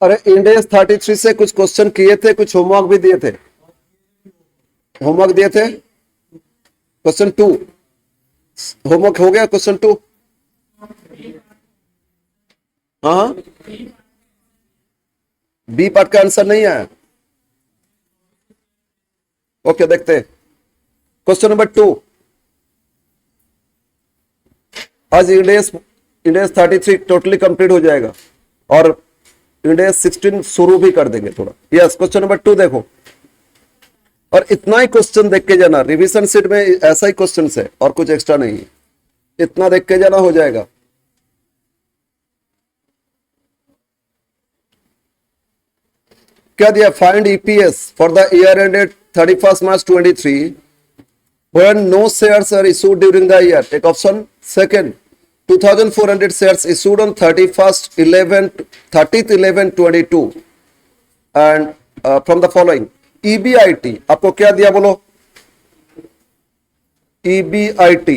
अरे इंडेक्स 33 से कुछ क्वेश्चन किए थे, कुछ होमवर्क भी दिए थे। होमवर्क दिए थे क्वेश्चन 2, होमवर्क हो गया क्वेश्चन 2। हाँ, बी पार्ट का आंसर नहीं आया। ओके, देखते क्वेश्चन नंबर 2। आज इंडेक्स 33 टोटली कंप्लीट हो जाएगा और इंडेक्स 16 शुरू भी कर देंगे थोड़ा। यस, क्वेश्चन नंबर 2 देखो, और इतना ही क्वेश्चन देख के जाना। रिवीजन शीट में ऐसा ही क्वेश्चन है और कुछ एक्स्ट्रा नहीं है, इतना देख के जाना, हो जाएगा। क्या दिया? Find EPS for the year ended 31 March 23 when no shares are issued during the year. Take option. Second, 2400 shares issued on 30th 11 22 and from the following. EBIT आपको क्या दिया बोलो? EBIT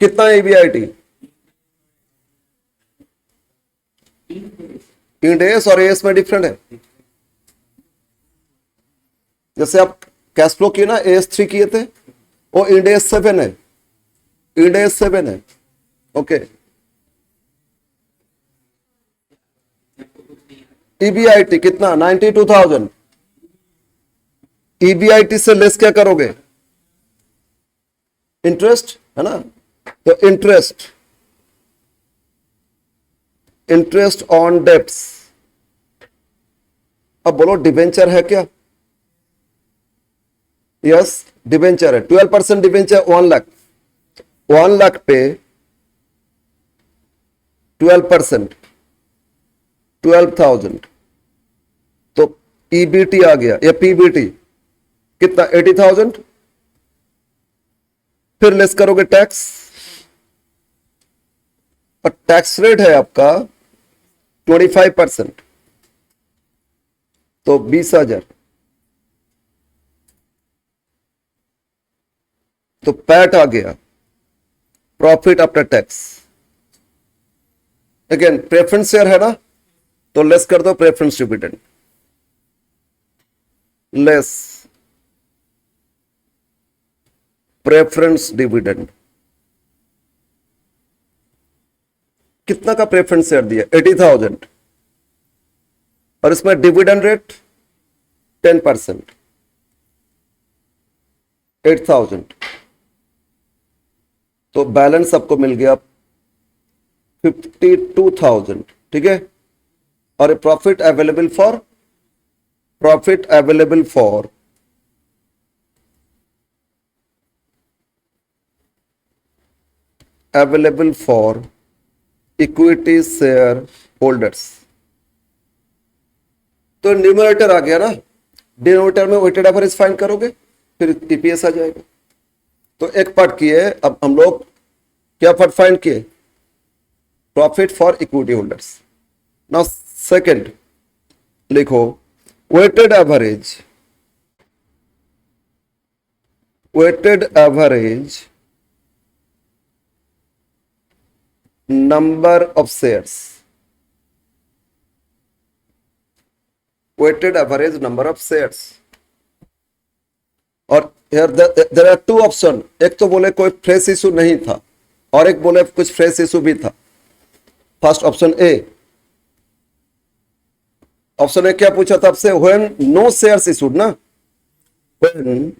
कितना? EBIT इंडेक्स और एएस में different है। जैसे आप कैश फ्लो किए ना, एएस 3 किए थे, वो इंडेक्स 7 है, इंडेक्स 7 है। ओके, ईबीआईटी कितना? 92,000। ईबीआईटी से लेस क्या करोगे? इंटरेस्ट है ना, तो इंटरेस्ट ऑन डेब्ट्स। अब बोलो डिबेंचर है क्या? यस, डिबेंचर है। 12% डिबेंचर 1 लाख, 1 लाख पे 12%, 12,000, तो ईबीटी आ गया या पीबीटी कितना? 80,000। फिर लेस करोगे टैक्स, और टैक्स रेट है आपका 25%, तो 20,000। तो पैट आ गया, profit after tax. Again preference share है ना, तो लेस कर दो preference dividend, less preference dividend. कितना का प्रेफरेंस शेयर दिया? 80,000, और इसमें डिविडेंड रेट 10%, 8,000, तो बैलेंस आपको मिल गया 52,000। ठीक है, और profit available for equity share holders. तो न्यूमरेटर आ गया ना, डिनोमिनेटर में वेटेड एवरेज फाइंड करोगे, फिर ईपीएस आ जाएगा। तो एक पार्ट किए, अब हम लोग क्या पार्ट फाइंड किए, profit for equity holders. Now second लिखो, weighted average number of shares, weighted average number of shares। और here there are two option, एक तो बोले कोई फ्रेश इशू नहीं था और एक बोले कुछ फ्रेश इशू भी था। First option A, option A क्या पूछा था आपसे, व्हेन नो शेयर्स इशूड ना, when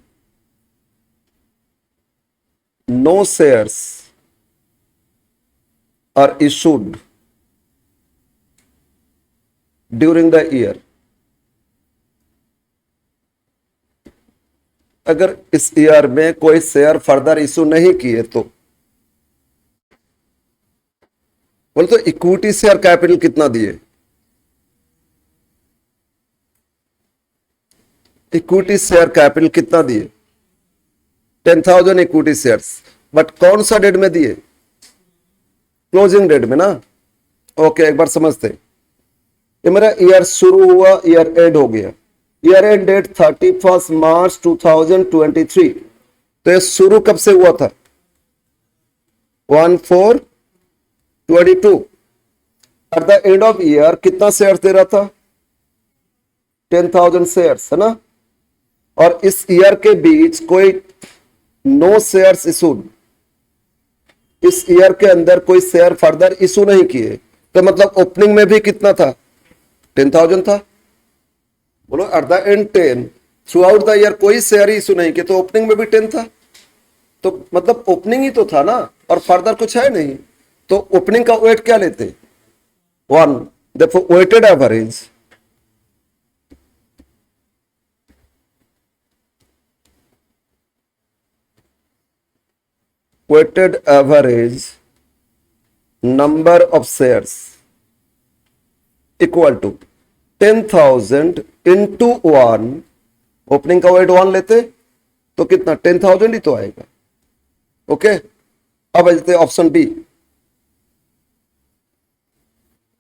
no shares are issued during the year. अगर इस ईयर में कोई शेयर फर्दर इशू नहीं किए तो बोले तो इक्विटी शेयर कैपिटल कितना दिए, इक्विटी शेयर कैपिटल कितना दिए, 10,000 इक्विटी शेयर्स, बट कौन सा डेट में दिए, क्लोजिंग डेट में ना। ओके, एक बार समझते, ये मेरा ईयर शुरू हुआ, ईयर एंड हो गया, ईयर एंड डेट 31 मार्च 2023। तो ये शुरू कब से हुआ था, 1/4/22। At the end of year कितना शेयर्स दे रहा था, 10,000 शेयर्स, है ना। और इस ईयर के बीच कोई नो शेयर्स इशूड, इस ईयर के अंदर कोई शेयर फर्दर इशू नहीं किए, तो मतलब ओपनिंग में भी कितना था, 10,000 था। बोलो at the end 10, through out the year कोई शेयर इशू नहीं किया, तो ओपनिंग में भी 10 था, तो मतलब ओपनिंग ही तो था ना, और फर्दर कुछ है नहीं। तो ओपनिंग का वेट क्या लेते, 1। देखो weighted average number of shares equal to 10,000 into 1, opening का वेट 1 लेते तो कितना, 10,000 ही तो आएगा। ओके, अब आते ऑप्शन बी।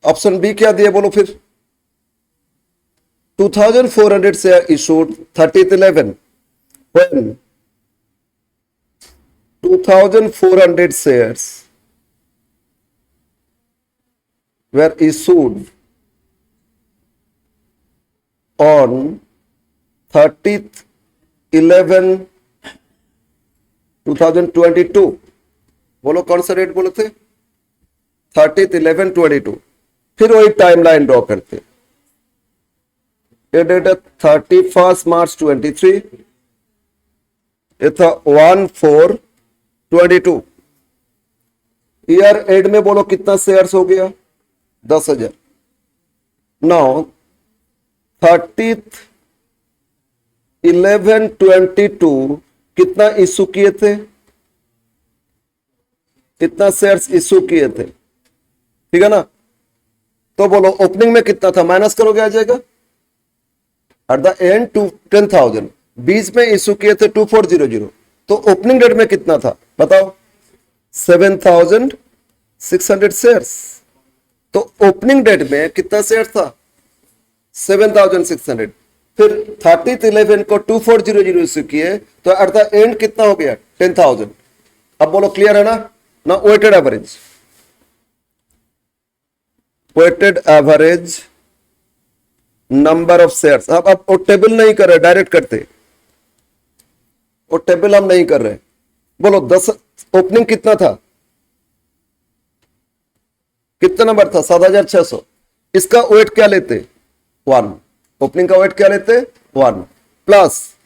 ऑप्शन बी क्या दिए बोलो फिर, 2,400 share issued 30/11, when 2,400 shares were issued on 30th 11/2022। बोलो कौन सा डेट बोले थे, 30th 11/22। फिर वही टाइमलाइन ड्रॉ करते, ये डेट है 31 मार्च 23, ये था 1/4/22। ईयर एंड में बोलो कितना शेयर्स हो गया, 10,000। नाउ 30th 11/22 कितना इशू किए थे, कितना शेयर्स इशू किए थे, ठीक है ना। तो बोलो ओपनिंग में कितना था, माइनस करोगे आ जाएगा, एट द एंड 10,000, बीच में इशू किए थे 2,400, तो ओपनिंग डेट में कितना था बताओ, 7,600 शेयर्स। तो ओपनिंग डेट में कितना शेयर था, 7,600। फिर 30th 11 को 2,400 इशू किए, तो एट द एंड कितना हो गया, 10,000। अब बोलो क्लियर है ना। ना weighted average number of shares. अब वो टेबल नहीं कर रहे, डायरेक्ट करते, वो टेबल हम नहीं कर रहे। बोलो 10, ओपनिंग कितना था, कितना नंबर था, 7,600। इसका वेट क्या लेते, 1। ओपनिंग का वेट क्या लेते, 1 प्लस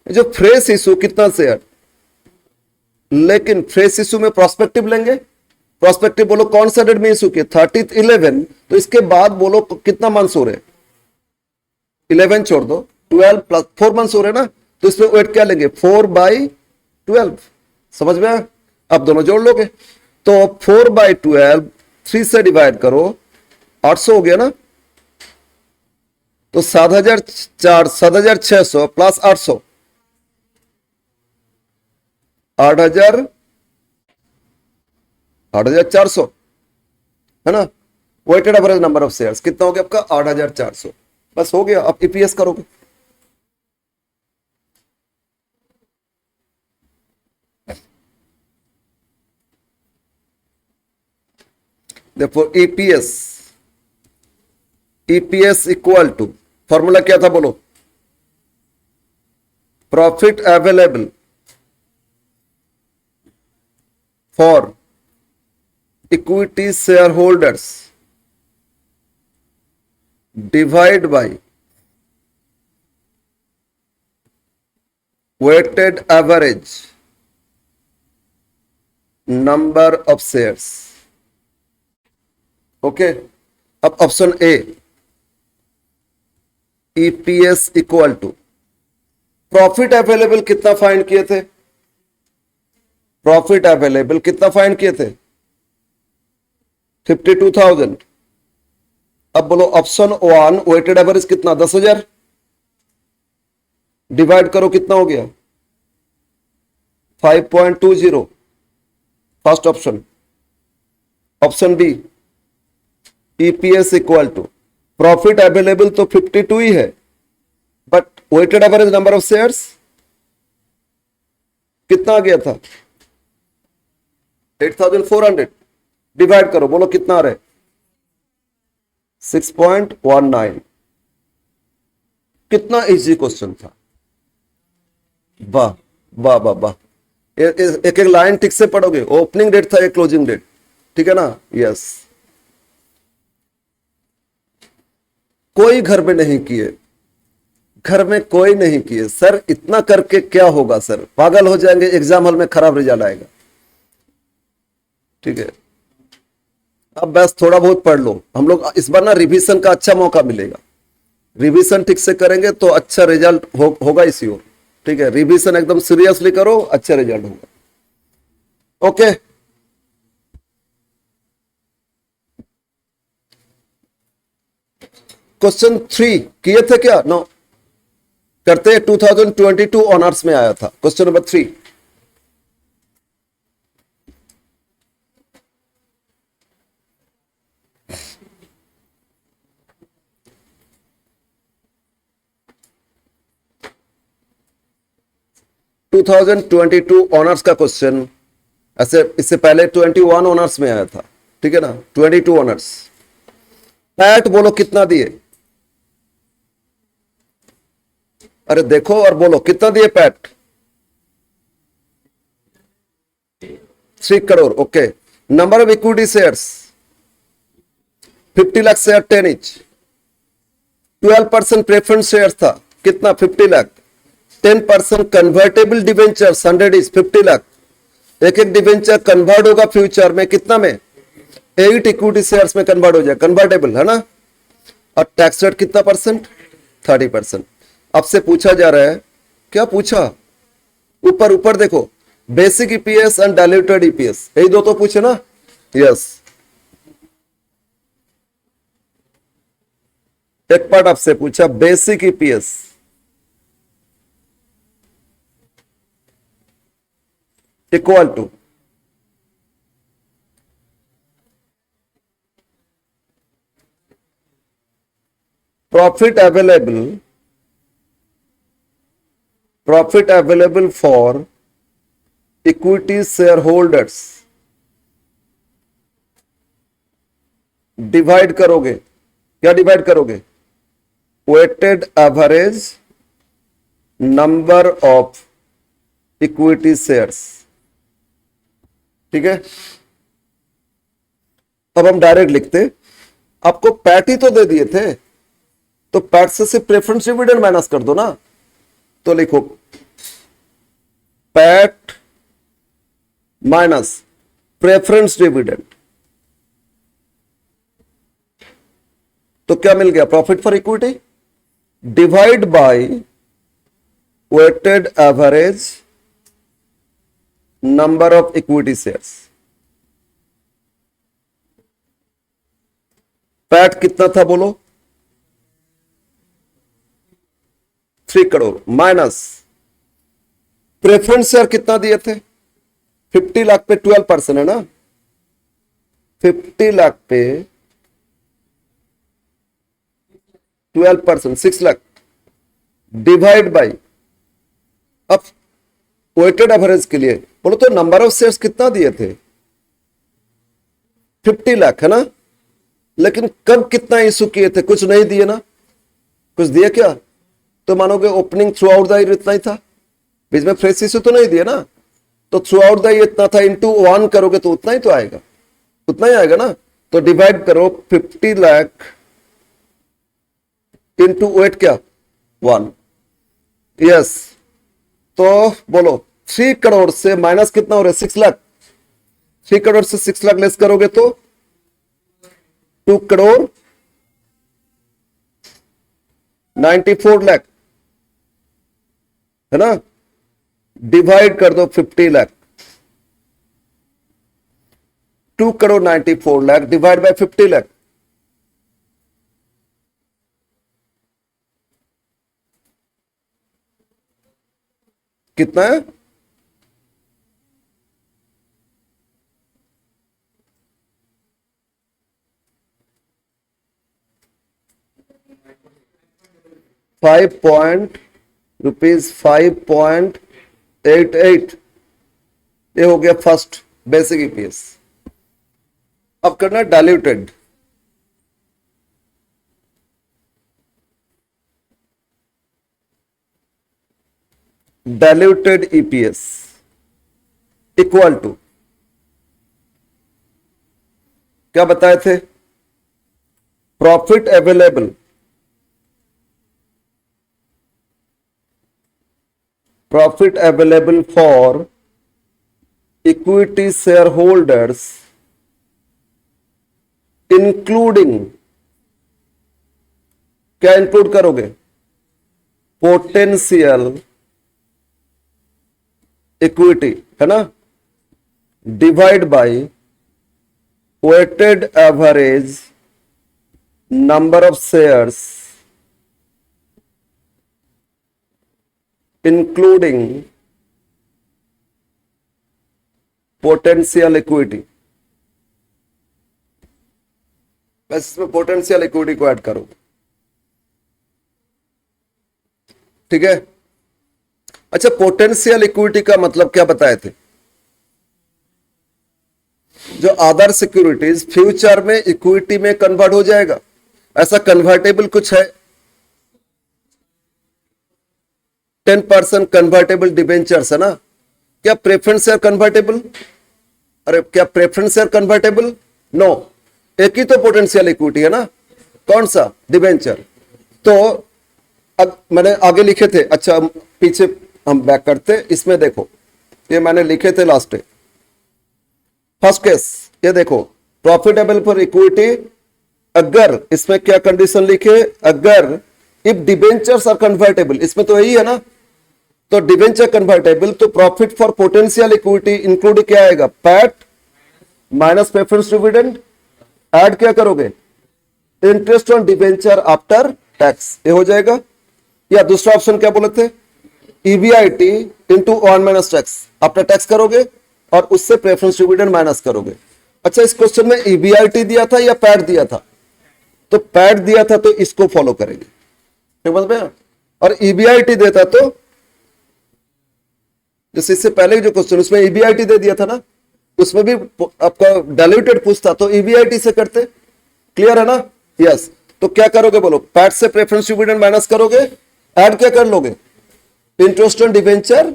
जो फ्रेश इशू कितना शेयर, लेकिन फ्रेश इशू में प्रोस्पेक्टिव लेंगे। प्रोस्पेक्टिव बोलो कौन सा डेट में इशू किया, 30th 11, तो इसके बाद बोलो कितना मंथ्स हो रहे, 11 छोड़ दो, 12 प्लस 4 मंथ्स हो रहे ना, तो इसमें वेट क्या लेंगे, 4/12। समझ में आया, अब दोनों जोड़ लोगे तो 4/12 3 से डिवाइड करो, 800 हो गया ना। तो 7,600 प्लस 800, 8,400 है ना। Weighted average number of shares कितना हो गया आपका 8,400। बस हो गया। अब ईपीएस करोगे, देखो ईपीएस इक्वल टू, फॉर्मूला क्या था बोलो, profit available for equity share holders divide by weighted average number of shares. Okay, अब option A, EPS equal to profit available कितना फाइंड किए थे, प्रॉफिट अवेलेबल कितना फाइंड किए थे 52,000। अब बोलो ऑप्शन वन वेटेड एवरेज कितना 10,000, डिवाइड करो कितना हो गया 5.20, first option. Option B EPS equal to profit available तो 52 ही है, but weighted average number of shares कितना आ गया था 8,400, डिवाइड करो बोलो कितना आ रहा है 6.19। कितना इजी क्वेश्चन था, वाह वाह वाह वाह। एक एक लाइन ठीक से पढ़ोगे, ओपनिंग डेट था एक क्लोजिंग डेट, ठीक है ना। यस, कोई घर में नहीं किए, घर में कोई नहीं किए सर, इतना करके क्या होगा सर, पागल हो जाएंगे, एग्जाम हॉल में खराब रिजल्ट आएगा। ठीक है, अब बस थोड़ा बहुत पढ़ लो, हम लोग इस बार ना रिवीजन का अच्छा मौका मिलेगा, रिवीजन ठीक से करेंगे तो अच्छा रिजल्ट होगा इसी ओर। ठीक है, रिवीजन एकदम सीरियसली करो, अच्छा रिजल्ट होगा। ओके, क्वेश्चन 3 किए थे क्या, नो करते 2022 ऑनर्स में आया था क्वेश्चन नंबर 3। टू 2022 ऑनर्स का क्वेश्चन, ऐसे इससे पहले 21 ऑनर्स में आया था, ठीक है ना। 22 ऑनर्स, पैट बोलो कितना दिए, अरे देखो और बोलो कितना दिए PAT 3 crore. Okay, number of equity shares 50 lakh share 10 inch, 12% preference shares था कितना 50 lakh, 10% convertible debenture 100 inch 50 lakh, एक एक डिवेंचर कन्वर्ट होगा फ्यूचर में कितना में 8 इक्विटी शेयर्स में कन्वर्ट हो जाए, कन्वर्टेबल है ना। और टैक्स रेट कितना परसेंट 30%। आपसे पूछा जा रहा है, क्या पूछा, ऊपर ऊपर देखो, basic EPS and diluted EPS, यही दो तो पूछे ना। यस, एक पार्ट आपसे पूछा basic EPS, equal to profit available for equity share holders, divide करोगे, क्या डिवाइड करोगे weighted average number of equity shares. ठीक है, अब हम डायरेक्ट लिखते, आपको पैट ही तो दे दिए थे, तो पैट से सिर्फ प्रेफरेंस डिविडेंड माइनस कर दो ना, तो लिखो पैट माइनस प्रेफरेंस डिविडेंड, तो क्या मिल गया profit for equity divide by weighted average number of equity shares. PAT कितना था बोलो 3 करोड़ माइनस प्रेफरेंस शेयर कितना दिए थे 50 लाख पे 12% है ना 50 लाख पे 12% 6 लाख डिवाइड बाई अब वेटेड एवरेज के लिए बोलो तो नंबर ऑफ शेयर्स कितना दिए थे 50 लाख है ना लेकिन कब कितना इशू किए थे कुछ नहीं दिए ना कुछ दिए क्या तो मानोगे opening through out the year इतना ही था बीच में फ्रेश इशू तो नहीं दिए ना तो थ्रू आउट द ईयर इतना था इंटू 1 करोगे तो उतना ही तो आएगा उतना ही आएगा ना तो डिवाइड करो 50 लाख इंटू वेट क्या 1 यस तो बोलो 3 करोड़ से माइनस कितना हो रहा है 6 लाख 3 करोड़ से 6 लाख लेस करोगे तो 2 करोड़ 94 लाख है ना डिवाइड कर दो 50 लाख 2 करोड़ 94 लाख डिवाइड बाय 50 लाख कितना है 5.88 ये हो गया फर्स्ट बेसिक ईपीएस अब करना diluted diluted EPS equal to क्या बताए थे profit available for equity share holders including क्या इंक्लूड करोगे पोटेंशियल इक्विटी है ना divide by weighted average number of shares including potential equity बस इसमें पोटेंशियल इक्विटी को ऐड करो ठीक है अच्छा पोटेंशियल इक्विटी का मतलब क्या बताए थे जो अदर सिक्योरिटीज फ्यूचर में इक्विटी में कन्वर्ट हो जाएगा ऐसा कन्वर्टेबल कुछ है 10% कन्वर्टेबल डिबेंचर्स है ना क्या प्रेफरेंस शेयर कन्वर्टेबल अरे क्या प्रेफरेंस शेयर कन्वर्टेबल नो एक ही तो पोटेंशियल इक्विटी है ना कौन सा डिबेंचर तो अब मैंने आगे लिखे थे अच्छा पीछे हम बैक करते इसमें देखो ये मैंने लिखे थे लास्ट डे फर्स्ट केस ये देखो प्रॉफिटेबल फॉर इक्विटी अगर इसमें क्या कंडीशन लिखे अगर इफ डिबेंचर्स आर कन्वर्टेबल इसमें तो यही है ना तो डिबेंचर कन्वर्टेबल तो profit for potential equity include क्या आएगा PAT minus preference dividend add क्या करोगे interest on debenture after tax ये हो जाएगा या दूसरा ऑप्शन क्या बोले थे EBIT into 1 minus tax after tax करोगे और उससे प्रेफरेंस डिविडेंड माइनस करोगे अच्छा इस क्वेश्चन में ईबीआईटी दिया था या पैट दिया था तो पैट दिया था तो इसको फॉलो करेंगे समझ में और ईबीआईटी देता तो जैसे इससे पहले जो क्वेश्चन उसमें ईबीआईटी दे दिया था ना उसमें भी आपका डाइल्यूटेड पूछता तो ईबीआईटी से करते क्लियर है ना यस तो क्या करोगे बोलो पैट से प्रेफरेंस डिविडेंड माइनस करोगे ऐड क्या कर लोगे interest on debenture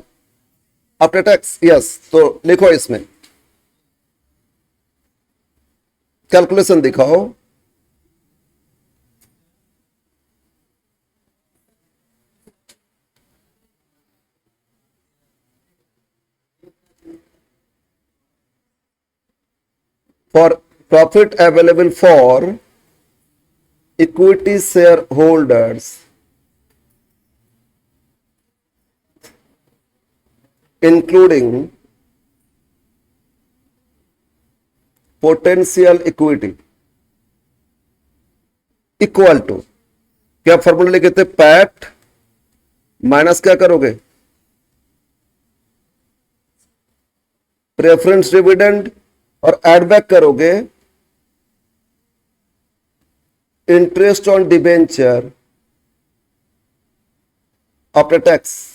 after tax yes तो लिखो इसमें कैलकुलेशन दिखाओ for profit available for equity shareholders including potential equity equal to क्या फॉर्मूला लिखे थे पैट माइनस क्या करोगे, प्रेफरेंस डिविडेंड, और एड बैक करोगे interest on debenture after tax.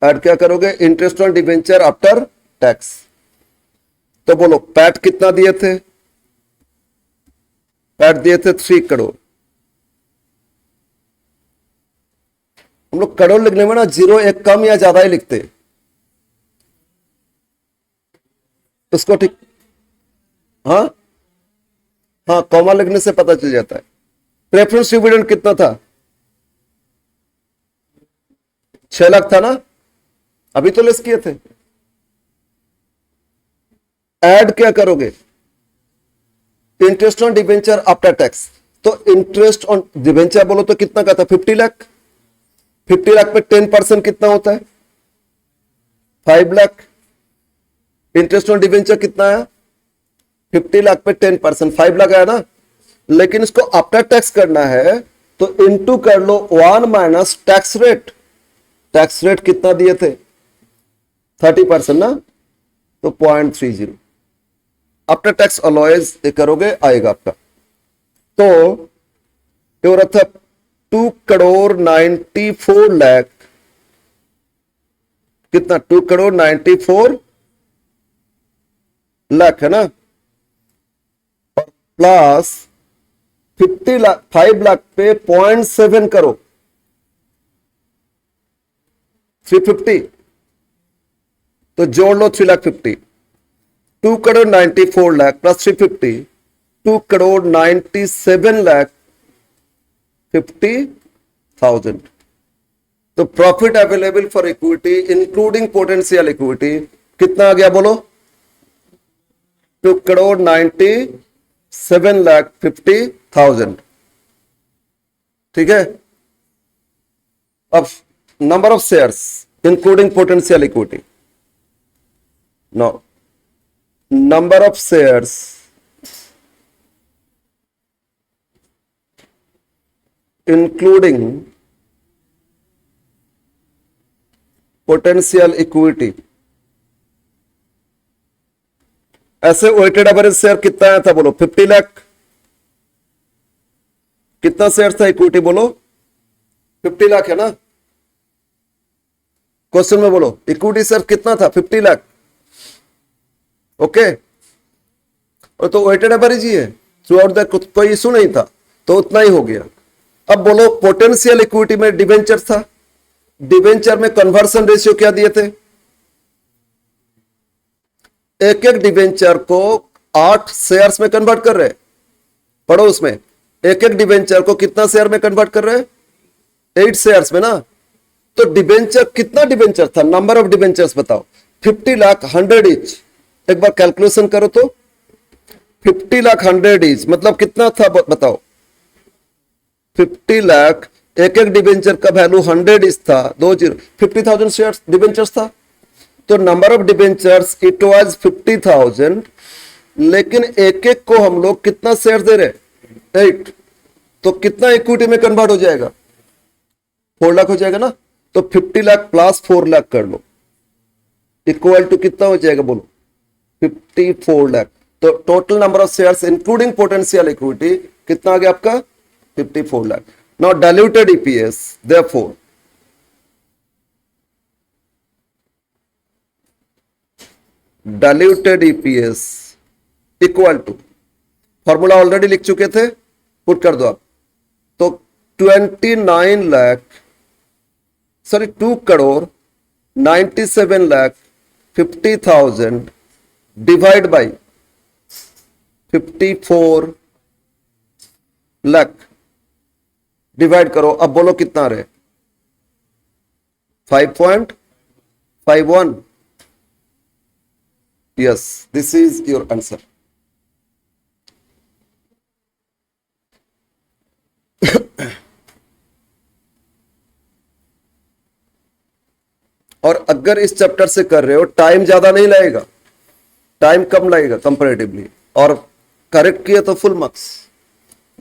Add क्या करोगे, interest on debenture after tax. तो बोलो पैट कितना दिए थे, पैट दिए थे 3 करोड़। हम लोग करोड़ लिखने में ना जीरो एक कम या ज्यादा ही लिखते, उसको ठीक, हाँ हाँ कॉमा लिखने से पता चल जाता है। प्रेफरेंस डिविडेंड कितना था, 6 लाख था ना, अभी तो लेस किए थे। ऐड क्या करोगे, interest on debenture after tax. तो इंटरेस्ट ऑन डिबेंचर बोलो तो कितना का था, 50 लाख। 50 लाख पे 10% कितना होता है, 5 लाख। इंटरेस्ट ऑन डिबेंचर कितना है, 50 लाख पे 10%, 5 लाख है ना। लेकिन इसको आफ्टर टैक्स करना है तो इंटू कर लो 1 minus tax rate. Tax rate कितना दिए थे, 30% ना, तो 0.30 आफ्टर टैक्स अलॉयज करोगे आएगा आपका। तो ये हो रहा था 2 करोड़ 94 लाख, कितना 2 करोड़ 94 लाख है ना, और प्लस 50 लाख, 5 लाख पे 0.7 करो 350, तो जोड़ लो 3,50,000। 2 करोड़ 94 लाख प्लस 350, 2 करोड़ 97 लाख 50,000। तो profit available for equity including potential equity कितना आ गया बोलो, 2 करोड़ 97 लाख 50,000। ठीक है, अब number of shares including potential equity, no, number of shares including potential equity. ऐसे वेटेड एवरेज शेयर कितना आया था बोलो, 50 लाख। कितना शेयर था इक्विटी बोलो, 50 लाख है ना। क्वेश्चन में बोलो इक्विटी शेयर कितना था, 50 लाख। ओके, और तो वेटेड एवरेज ही है थ्रू आउट द, कोई इशू नहीं था, तो उतना ही हो गया। अब बोलो पोटेंशियल इक्विटी में डिबेंचर था, डिबेंचर में कन्वर्सन रेशियो क्या दिए थे, एक एक डिबेंचर को 8 शेयर्स में कन्वर्ट कर रहे, पढ़ो उसमें एक एक डिबेंचर को कितना शेयर में कन्वर्ट कर रहे, 8 शेयर्स में ना। तो डिबेंचर कितना डिबेंचर था, नंबर ऑफ डिबेंचर्स बताओ, 50 लाख 100 ईच। एक बार कैलकुलेशन करो तो 50 लाख 100 ईच मतलब कितना था बताओ, 50 लाख, एक एक डिबेंचर का वैल्यू 100 ईच था, 20 50,000 शेयर्स डिबेंचर्स था। तो number of debentures it was 50,000, लेकिन एक एक को हम लोग कितना शेयर दे रहे, 8। तो कितना इक्विटी में कन्वर्ट हो जाएगा, 4 लाख हो जाएगा ना। तो 50 लाख प्लस 4 लाख कर लो, इक्वल टू कितना हो जाएगा बोलो, 54 लाख। तो total number of shares including potential equity कितना आ गया आपका, 54 lakh. Now diluted EPS, therefore diluted EPS equal to, formula already लिख चुके थे, पुट कर दो आप। तो 29 lakh, sorry 2 crore 97 lakh 50,000 divide by 54 lakh, divide करो। अब बोलो कितना रहे, 5.51। Yes, this is your answer. और अगर इस चैप्टर से कर रहे हो, टाइम ज्यादा नहीं लगेगा, टाइम कम लगेगा कंपैरेटिवली, और करेक्ट किया तो फुल मार्क्स,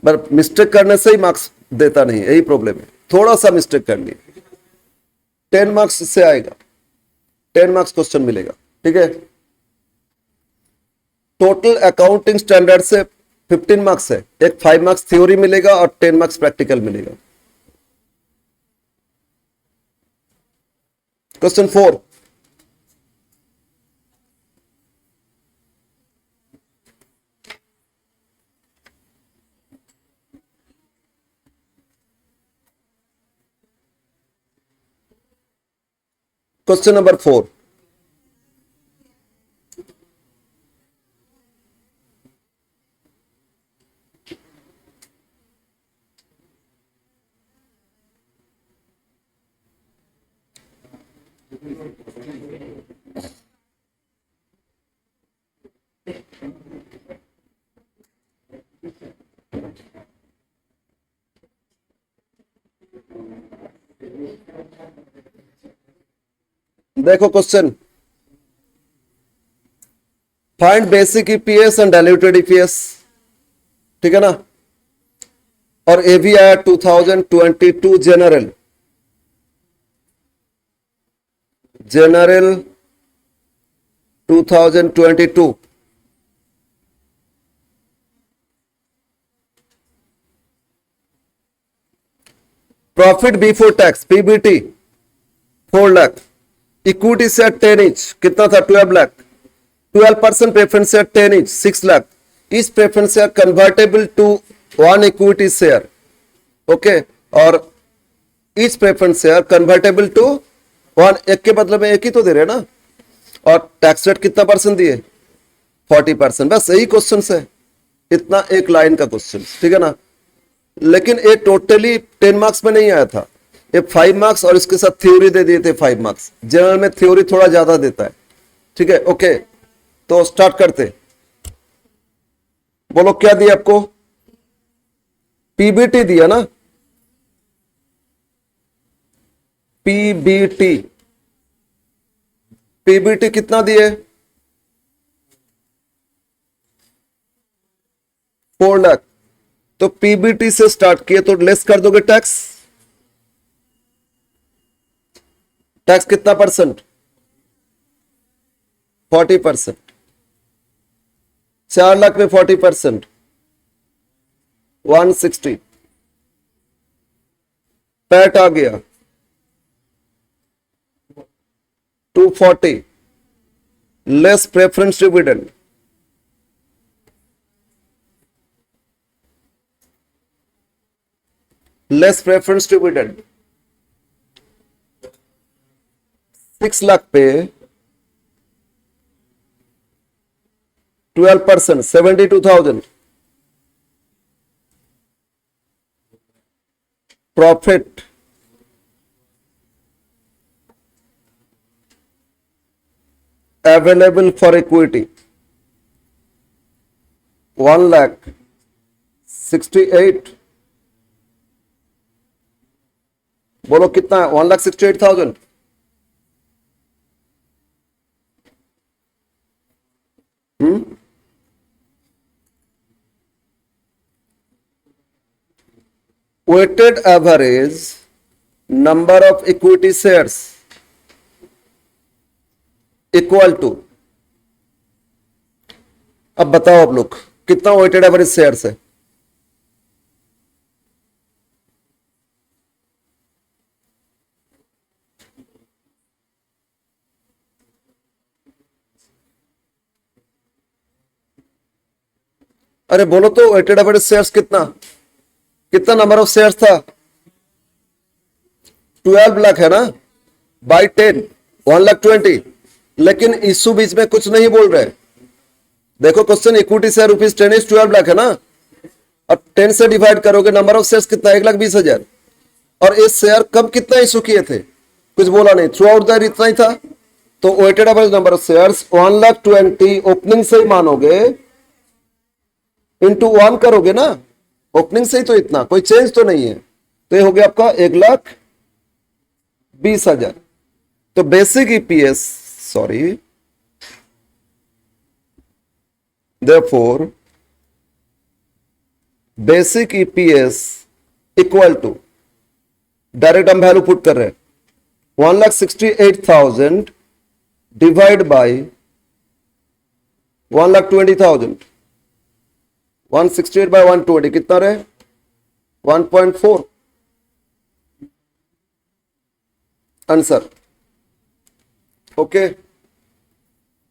पर मिस्टेक करने से ही मार्क्स देता नहीं, यही प्रॉब्लम है। थोड़ा सा मिस्टेक कर ली, 10 मार्क्स इससे आएगा, 10 मार्क्स क्वेश्चन मिलेगा, ठीक है। टोटल अकाउंटिंग स्टैंडर्ड से 15 मार्क्स है, एक 5 मार्क्स थ्योरी मिलेगा और 10 मार्क्स प्रैक्टिकल मिलेगा। क्वेश्चन 4, क्वेश्चन नंबर 4, देखो question, find basic EPS and diluted EPS, ठीक है ना। और ये भी आया 2022 general 2022, profit before tax PBT 4 lakh, equity share 10 each कितना था 12 lakh, 12% preference share 10 each 6 lakh, इस preference share convertible to 1 equity share, okay, और इस प्रेफरेंस शेयर कन्वर्टेबल टू 1, एक के बदले में एक ही तो दे रहे ना, और टैक्स रेट कितना परसेंट दिए 40%, बस यही क्वेश्चन है, इतना एक लाइन का क्वेश्चन, ठीक है ना। लेकिन ये टोटली 10 मार्क्स में नहीं आया था, ये 5 मार्क्स और इसके साथ थ्योरी दे दिए थे 5 मार्क्स, जनरल में थ्योरी थोड़ा ज्यादा देता है, ठीक है। ओके, तो स्टार्ट करते, बोलो क्या दिया आपको, पीबीटी दिया ना, पीबीटी, पीबीटी कितना दिए 4 लाख, तो पीबीटी से स्टार्ट किए तो लेस कर दोगे टैक्स, टैक्स कितना परसेंट 40%, 4 लाख में 40% 160, पैट आ गया 240, less preference dividend, less preference dividend 6 lakh पे 12% 72,000, प्रॉफिट अवेलेबल फॉर इक्विटी 1,68,000, बोलो कितना है 1,68,000, weighted average number of equity shares equal to, अब बताओ आप लोग कितना वेटेड एवरेज शेयर्स है, अरे बोलो तो वेटेड एवरेज शेयर्स कितना, कितना नंबर ऑफ शेयर्स था 12 लाख है ना, बाई 10 1,20,000, लेकिन इशू बीच में कुछ नहीं बोल रहे, देखो question equity share rupees 10 is 12 lakh है ना, और 10 से डिवाइड करोगे नंबर ऑफ शेयर्स कितना 1,20,000, और इस शेयर कब कितना इशू किए थे कुछ बोला नहीं, थ्रू आउट द इतना ही था, तो weighted average number of shares 1,20,000 opening से ही मानोगे, इंटू 1 करोगे ना, ओपनिंग से ही तो इतना, कोई चेंज तो नहीं है, तो ये हो गया आपका 1,20,000, तो basic EPS sorry, therefore basic EPS equal to direct हम वैल्यू पुट कर रहे हैं 1,68,000 डिवाइड बाई 1,20,000, 168 बाई 120 कितना रहे 1.4 आंसर। ओके,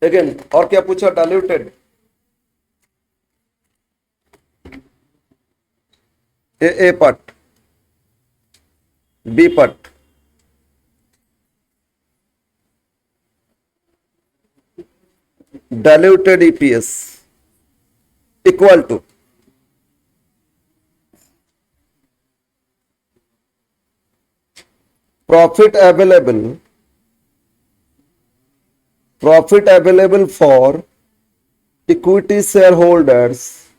अगेन और क्या पूछा, diluted A part, B part, diluted EPS equal to profit available for equity shareholders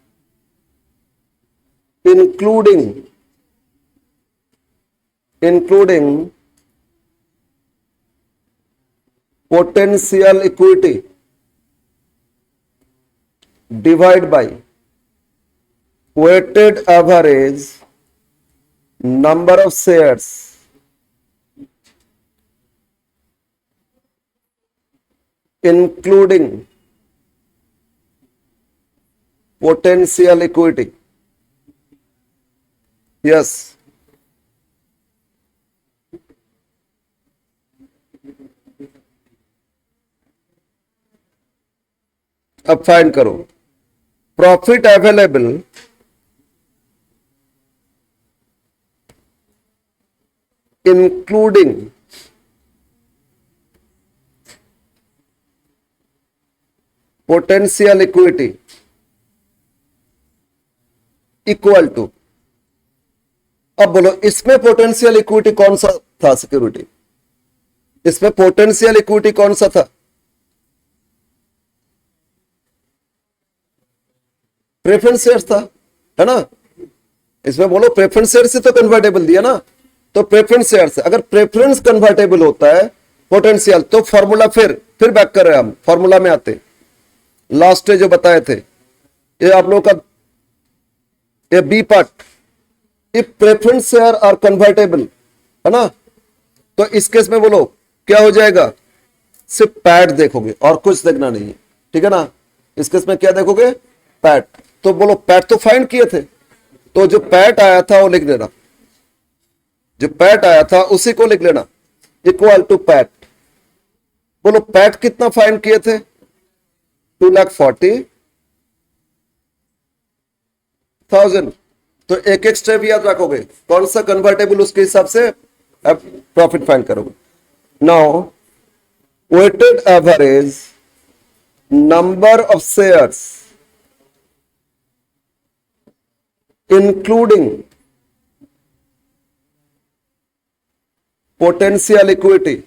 including potential equity divide by weighted average number of shares including potential equity। yes, अब find करो profit available including potential equity equal to, अब बोलो इसमें potential equity कौन सा था security, इसमें potential equity कौन सा था, प्रेफरेंस शेयर्स था, है ना। इसमें बोलो प्रेफरेंस शेयर से तो कन्वर्टेबल दिया ना, तो प्रेफरेंस शेयर से अगर प्रेफरेंस कन्वर्टेबल होता है पोटेंशियल तो फॉर्मूला फिर बैक कर रहे हैं हम, फॉर्मूला में आते लास्ट जो बताए थे ये आप लोगों का ये B part, if preference share are convertible, है ना, तो इस केस में बोलो क्या हो जाएगा, सिर्फ पैट देखोगे और कुछ देखना नहीं है, ठीक है ना। इस केस में क्या देखोगे, पैट, तो बोलो पैट तो फाइंड किए थे, तो जो पैट आया था वो लिख लेना, जो पैट आया था उसी को लिख लेना इक्वल टू पैट। बोलो पैट कितना फाइंड किए थे 2,40,000, तो एक एक स्टेप याद रखोगे कौन सा कन्वर्टेबल उसके हिसाब से अब प्रॉफिट फाइंड करोगे। Now weighted average number of shares including potential equity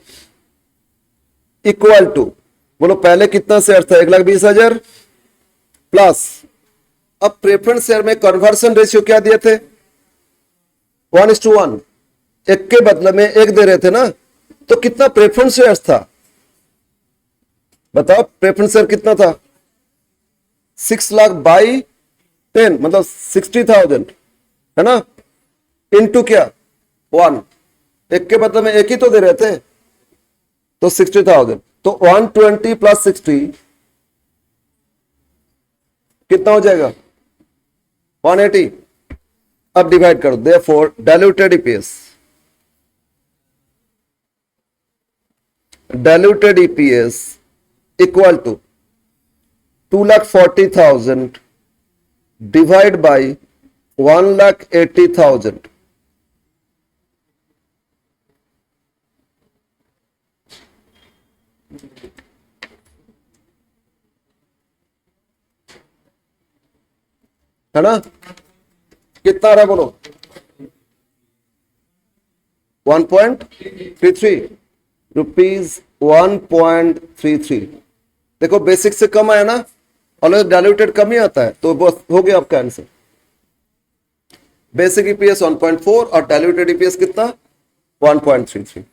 equal to, बोलो पहले कितना शेयर था 1,20,000 प्लस, अब प्रेफरेंस शेयर में कन्वर्शन रेशियो क्या दिए थे 1:1, एक के बदले में एक दे रहे थे ना, तो कितना प्रेफरेंस शेयर था बताओ, प्रेफरेंस शेयर कितना था 6 लाख बाई 10 मतलब 60,000, है ना, इनटू क्या 1, एक के बदले में एक ही तो दे रहे थे तो 60,000, तो 120 प्लस 60 कितना हो जाएगा 180। अब डिवाइड करो, therefore diluted EPS equal to 2,40,000 divide by 1,80,000, है ना, कितना रहा बोलो 1.33 रुपीज 1.33, देखो बेसिक से कम आया ना, ऑलवेज डाइल्यूटेड कम ही आता है, तो बस हो गया आपका आंसर। बेसिक ईपीएस 1.4 और डाइल्यूटेड ईपीएस कितना 1.33।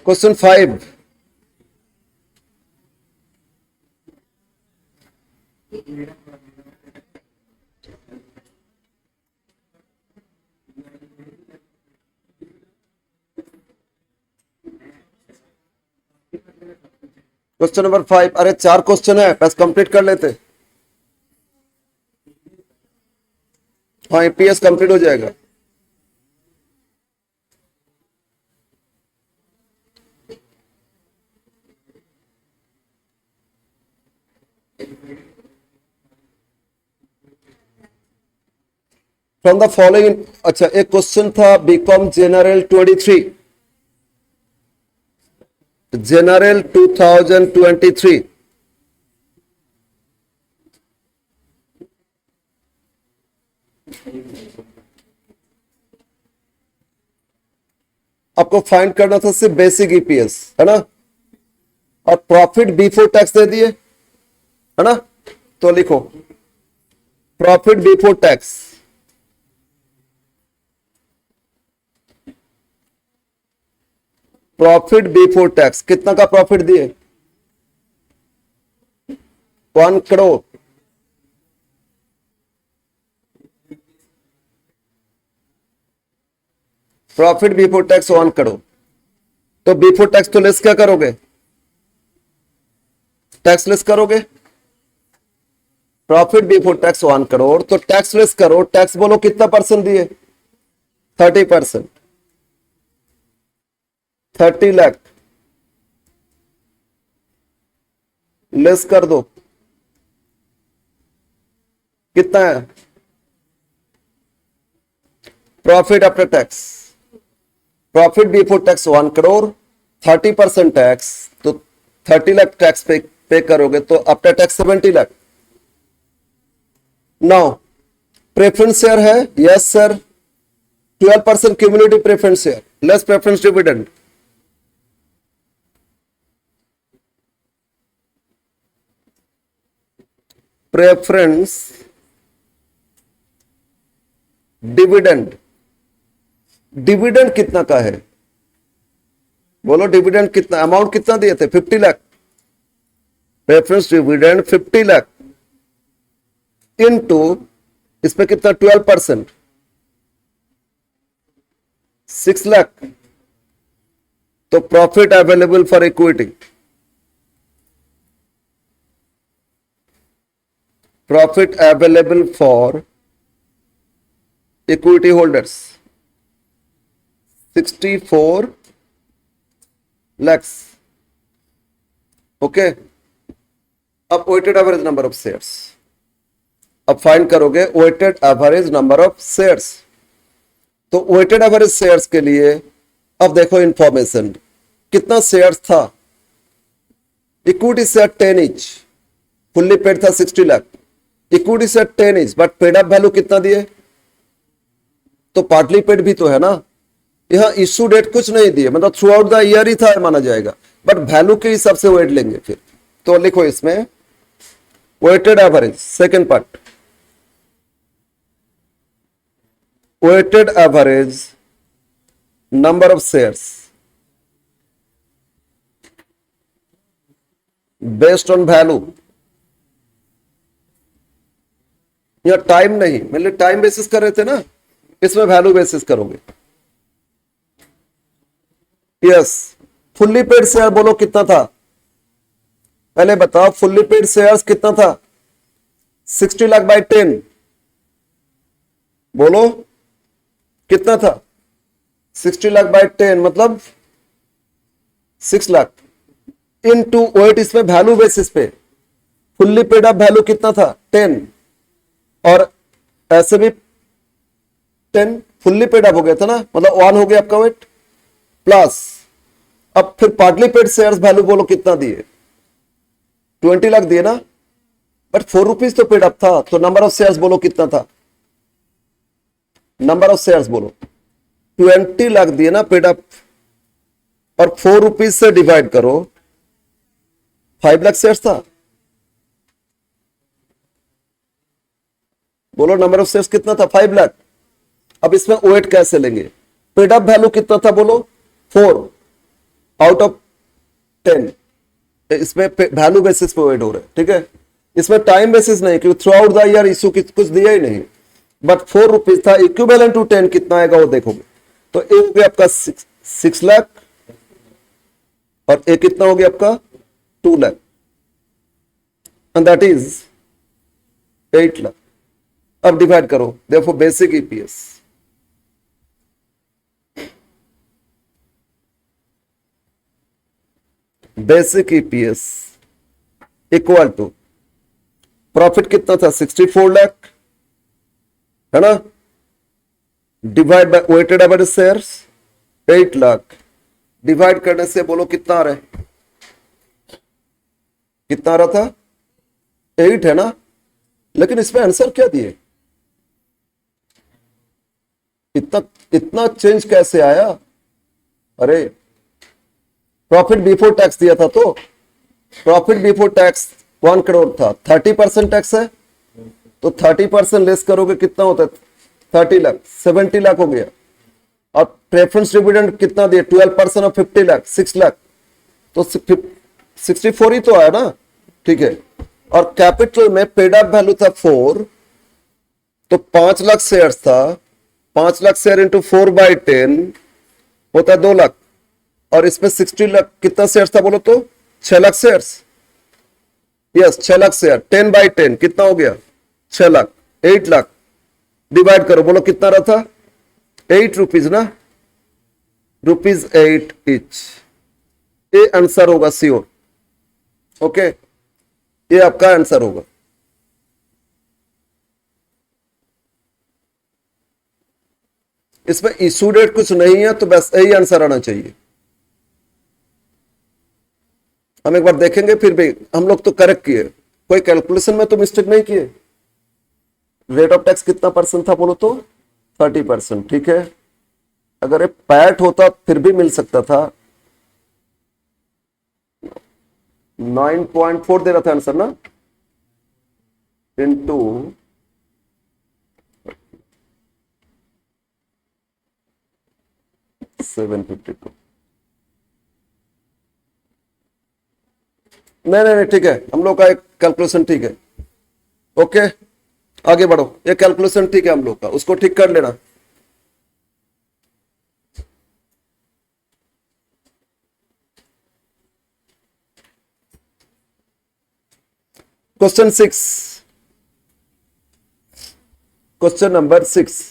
Question 5, question number 5। अरे 4 क्वेश्चन है, बस कंप्लीट कर लेते। हाँ, ईपीएस कंप्लीट हो जाएगा। फ्रॉम द फॉलोइंग, अच्छा एक क्वेश्चन था बीकॉम जनरल 23, जनरल 2023। आपको फाइंड करना था सिर्फ बेसिक ईपीएस, है ना, और प्रॉफिट बिफोर टैक्स दे दिए, है ना। तो लिखो profit before tax, profit before tax कितना का प्रॉफिट दिए? 1 crore. Profit before tax 1 crore. तो बिफोर टैक्स तो लेस क्या करोगे? टैक्स लेस करोगे। प्रॉफिट बिफोर टैक्स 1 करोड़, तो टैक्स लेस करो। टैक्स बोलो कितना परसेंट दिए? 30%। 30 लाख लेस कर दो, कितना है? Profit after tax, profit before tax 1 crore, 30% tax, तो 30 लाख टैक्स पे करोगे, तो after tax 70 lakh. Now preference share है, yes sir, 12% cumulative preference share, less preference dividend. Preference dividend, dividend कितना का है? बोलो डिविडेंड कितना, अमाउंट कितना दिए थे? 50 lakh. Preference dividend 50 lakh into इसमें कितना? 12%, 6 लाख। तो profit available for equity, profit available for equity holders 64 lakhs। Okay, अब weighted average number of shares, अब फाइंड करोगे weighted average number of shares. तो वेटेड एवरेज शेयर्स के लिए अब देखो इंफॉर्मेशन, कितना शेयर्स था? Equity share 10 each, fully paid था 60 lakh. Equity share 10 each, but paid up value कितना दिए? तो पार्टली पेड भी तो है ना। यहां इश्यू डेट कुछ नहीं दिए, मतलब थ्रू आउट द ईयर ही था माना जाएगा, बट वैल्यू के हिसाब से वेट लेंगे फिर। तो लिखो इसमें weighted average, second part, weighted average number of shares based on value. या टाइम नहीं, मतलब टाइम बेसिस कर रहे थे ना, इसमें वैल्यू बेसिस करोगे। यस, फुल्ली पेड शेयर बोलो कितना था? पहले बताओ फुल्ली पेड शेयर्स कितना था? 60 लाख बाई 10, बोलो कितना था? 60 लाख बाई 10 मतलब 6 लाख इनटू वेट, इसमें वैल्यू बेसिस पे फुल्ली पेड अप वैल्यू कितना था? 10, और ऐसे भी 10 फुल्ली पेड अप हो गया था ना, मतलब 1 हो गया आपका वेट। प्लस अब फिर पार्टली पेड शेयर्स वैल्यू बोलो कितना दिए, 20 लाख दिए ना, बट 4 रुपीज तो पेड अप था, तो नंबर ऑफ शेयर्स बोलो कितना था, नंबर ऑफ शेयर्स बोलो 20 लाख दिए ना पेड अप, और 4 रुपीज से डिवाइड करो, 5 लाख शेयर्स था, बोलो नंबर ऑफ शेयर्स कितना था, 5 लाख। अब इसमें ओएट कैसे लेंगे, पेड अप वैल्यू कितना था बोलो, 4 आउट ऑफ 10, इसमें वैल्यू बेसिस पे ओएट हो रहा है, ठीक है, इसमें टाइम बेसिस नहीं, क्योंकि through out the year issue कुछ दिया ही नहीं, बट 4 रुपीज था, इक्विवेलेंट टू 10 कितना आएगा वो देखोगे, तो एक हो गया आपका 6 लाख, और एक कितना हो गया आपका 2 lakh, and that is 8 lakh. अब डिवाइड करो, देखो basic EPS, basic EPS equal to profit कितना था 64 लाख, है ना, divide by weighted average shares 8 lakh, divide करने से बोलो कितना आ रहा है, कितना आ रहा था 8 है ना, लेकिन इसमें आंसर क्या दिए, इतना इतना चेंज कैसे आया, अरे प्रॉफिट बिफोर टैक्स दिया था, तो प्रॉफिट बिफोर टैक्स 1 करोड़ था, 30% टैक्स है, तो 30% लेस करोगे कितना होता है 30 लाख, 70 लाख हो गया, और प्रेफरेंस डिविडेंड कितना दिया 12% और 50 लाख 6 लाख, तो 64 ही तो आया ना, ठीक है, और कैपिटल में पेड अप वैल्यू था 4, तो 5 लाख शेयर्स था, 5 लाख शेयर इंटू 4/10 होता है 2 लाख, और इसमें 60 लाख कितना शेयर्स था बोलो तो 6 lakh shares, yes 6 lakh share, 10/10 कितना हो गया 6 लाख, 8 लाख, डिवाइड करो बोलो कितना रहा था 8 रुपीज ना, रुपीज 8 इच, ये आंसर होगा श्योर, ओके, ये आपका आंसर होगा। इसमें इशू डेट कुछ नहीं है, तो बस यही आंसर आना चाहिए। हम एक बार देखेंगे, फिर भी हम लोग तो करेक्ट किए, कोई कैलकुलेशन में तो मिस्टेक नहीं किए। रेट ऑफ टैक्स कितना परसेंट था बोलो तो 30%, ठीक है, अगर ये पैट होता फिर भी मिल सकता था, 9.4 दे रहा था आंसर ना, इंटू 752, नहीं नहीं नहीं ठीक है, हम लोग का एक कैलकुलेशन ठीक है, ओके, आगे बढ़ो, ये कैलकुलेशन ठीक है हम लोग का, उसको ठीक कर लेना। क्वेश्चन 6, क्वेश्चन नंबर 6,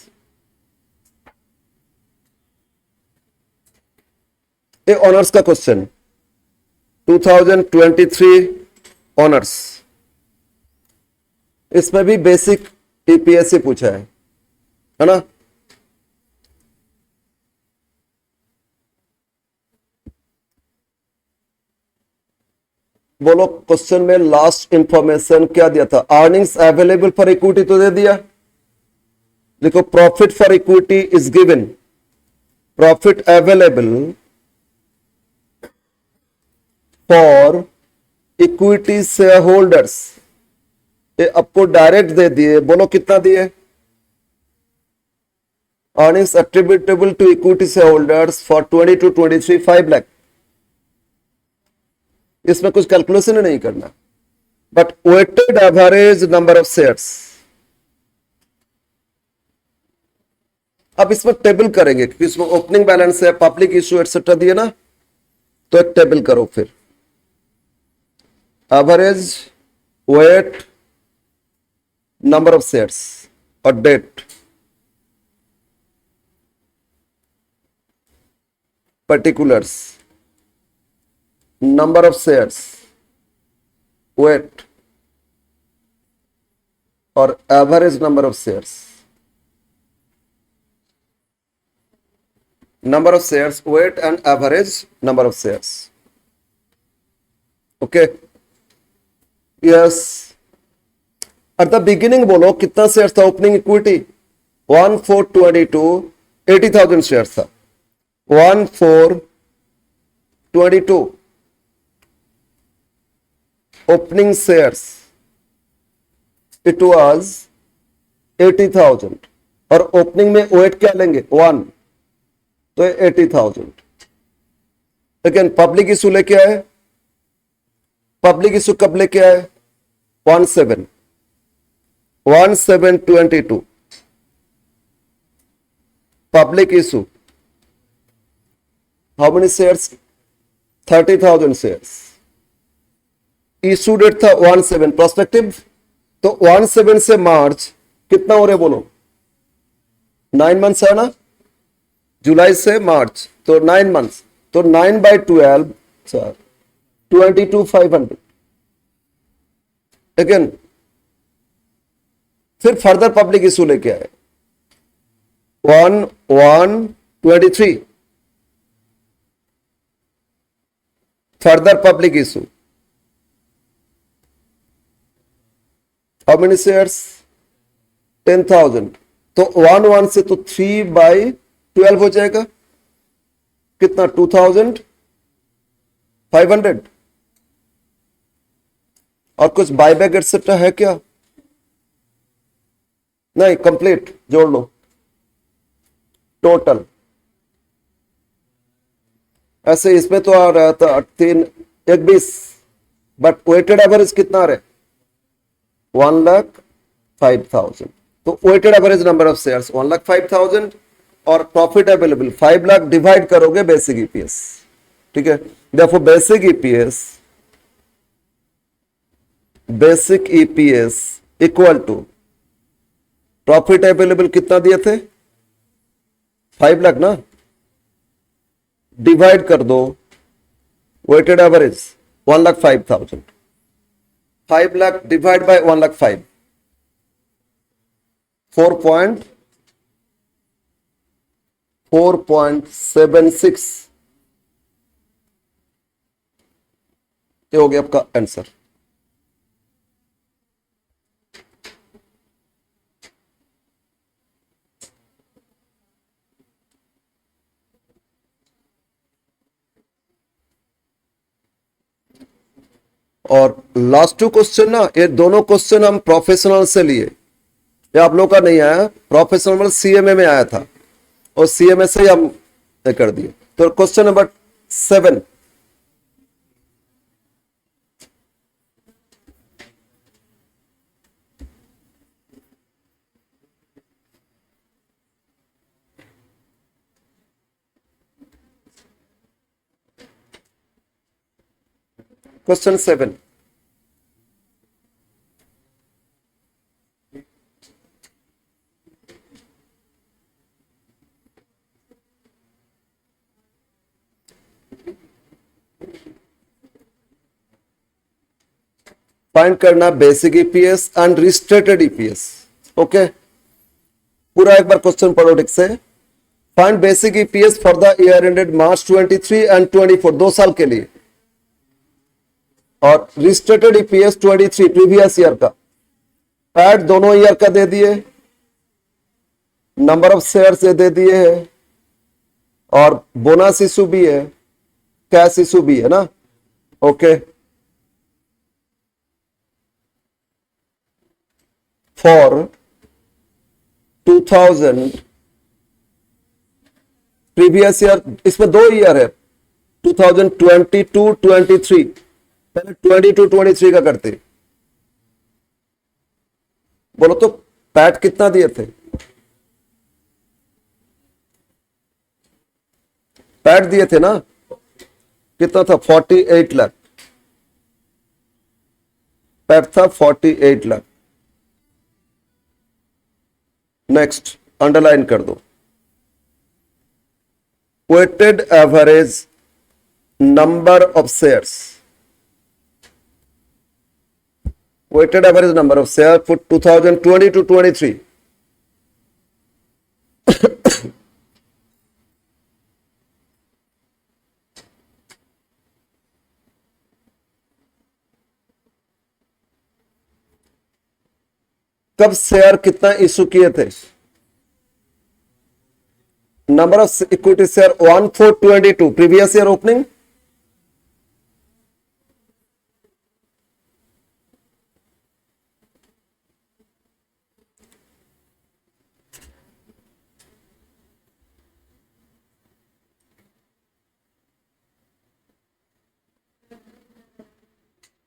ये ऑनर्स का क्वेश्चन 2023 ऑनर्स, इसमें भी बेसिक ईपीएस से पूछा है ना, बोलो क्वेश्चन में लास्ट इंफॉर्मेशन क्या दिया था, अर्निंग्स अवेलेबल फॉर इक्विटी तो दे दिया, देखो profit for equity is given, profit available for equity share holders, ये आपको डायरेक्ट दे दिए, बोलो कितना दिए, earnings attributable to equity share holders for 20 to 23 5 lakh, इसमें कुछ कैलकुलेशन ही नहीं करना, but weighted average number of shares, अब इसमें टेबल करेंगे क्योंकि इसमें ओपनिंग बैलेंस है, पब्लिक इश्यू एटसेट्रा दिए ना, तो एक टेबल करो फिर, average weight number of shares और date, particulars number of shares weight और average number of shares, number of shares, weight and average number of shares. Okay, yes. at the beginning बोलो कितना शेयर था opening equity 1422 80,000 share था 1422 opening shares it was 80,000 और opening में wait क्या लेंगे 1 तो 80,000. लेकिन पब्लिक इशू लेके आए पब्लिक इशू कब लेके आए 1722 public issue how many shares 30,000 shares issue date था 17 प्रोस्पेक्टिव तो 17 से मार्च कितना हो रहे बोलो 9 मंथ्स है ना जुलाई से मार्च तो 9 मंथ्स तो 9/12 सर 22,500. अगेन फिर फर्दर पब्लिक इशू लेके आए 1/1/23 further public issue how many shares 10,000 तो 1/1 से तो 3/12 हो जाएगा कितना 2,500. और कुछ बायबैक एटसेट्रा है क्या नहीं कंप्लीट जोड़ लो टोटल ऐसे इसमें तो आ रहा था 3/120 बट वेटेड एवरेज कितना आ रहा है 1,05,000 तो weighted average number of shares 1,05,000 और प्रॉफिट अवेलेबल 5 लाख डिवाइड करोगे बेसिक ईपीएस. ठीक है देखो basic EPS equal to profit available कितना दिए थे 5 लाख ना डिवाइड कर दो weighted average 1,05,000 5 lakh divide by 1,05,000 4.76 ये हो गया आपका आंसर. और लास्ट 2 क्वेश्चन ना ये दोनों क्वेश्चन हम प्रोफेशनल से लिए ये आप लोग का नहीं आया प्रोफेशनल सीएमए में आया था और सीएमए से ही हम कर दिए. तो क्वेश्चन नंबर 7 क्वेश्चन 7 फाइंड करना basic EPS and restated EPS. Okay पूरा एक बार क्वेश्चन पढ़ो ठीक से. Find basic EPS for the year ended March 23 and 24 2 साल के लिए और रिस्टेटेड ईपीएस 23 प्रीवियस ईयर का पैड दोनों ईयर का दे दिए नंबर ऑफ शेयर्स दे दिए है और बोनस इशू भी है कैश इशू भी है ना. ओके फॉर 2000 प्रीवियस ईयर इसमें 2 ईयर है 2022-23 पहले 22-23 का करते बोलो तो पैट कितना दिए थे पैट दिए थे ना कितना था 48 लाख पैट था 48 लाख. नेक्स्ट अंडरलाइन कर दो weighted average number of shares weighted average number of shares for 2020 to 23 कब शेयर कितना इशू किए थे? Number of equity share 1422 previous year opening.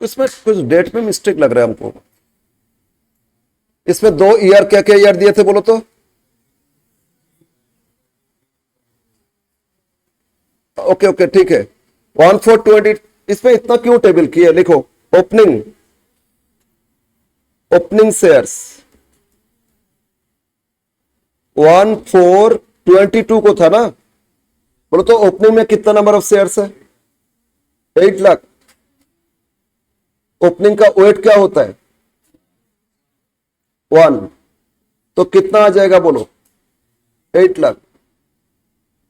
इसमें कुछ डेट में मिस्टेक लग रहा है हमको। इसमें 2 ईयर क्या क्या ईयर दिए थे बोलो तो? ओके ओके ठीक है। 1420 इसमें इतना क्यों टेबल किया? लिखो ओपनिंग, ओपनिंग शेयर्स 1422 को था ना? बोलो तो ओपनिंग में कितना नंबर ऑफ शेयर्स है? 8 लाख। ओपनिंग का वेट क्या होता है? 1। तो कितना आ जाएगा बोलो? 8 लाख।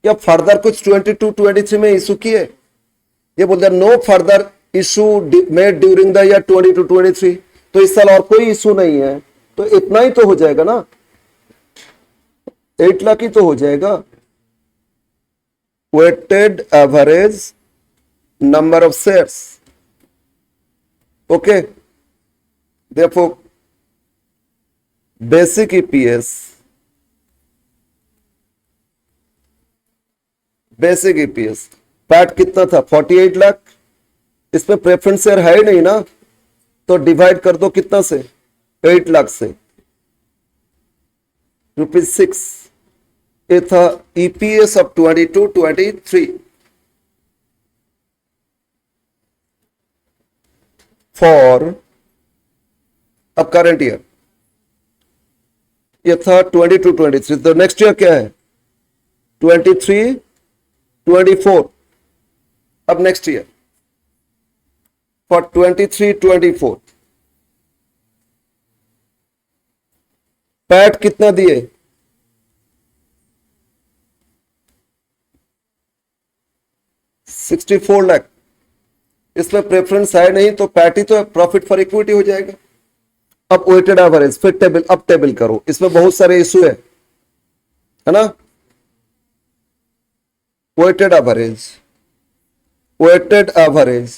क्या फर्दर कुछ 22-23 में इशू किए? ये बोलते हैं no further issue made during the year 22-23। तो इस साल और कोई इशू नहीं है, तो इतना ही तो हो जाएगा ना, 8 लाख ही तो हो जाएगा। Weighted average number of shares. Okay, therefore basic EPS, basic EPS PAT कितना था? 48 लाख। इसमें प्रेफरेंस शेयर है ही नहीं ना, तो डिवाइड कर दो कितना से? 8 लाख से, ₹6। ये था ईपीएस ऑफ 22-23 फॉर अब करंट ईयर। ये था 22-23। तो नेक्स्ट ईयर क्या है? 23-24। अब नेक्स्ट ईयर फॉर 23-24 पैट कितना दिए? 64 लाख। इसमें प्रेफरेंस है नहीं, तो पैट ही तो प्रॉफिट फॉर इक्विटी हो जाएगा। अब वेटेड एवरेज, फिर टेबल, अब टेबल करो। इसमें बहुत सारे इशू है ना? Weighted average, weighted average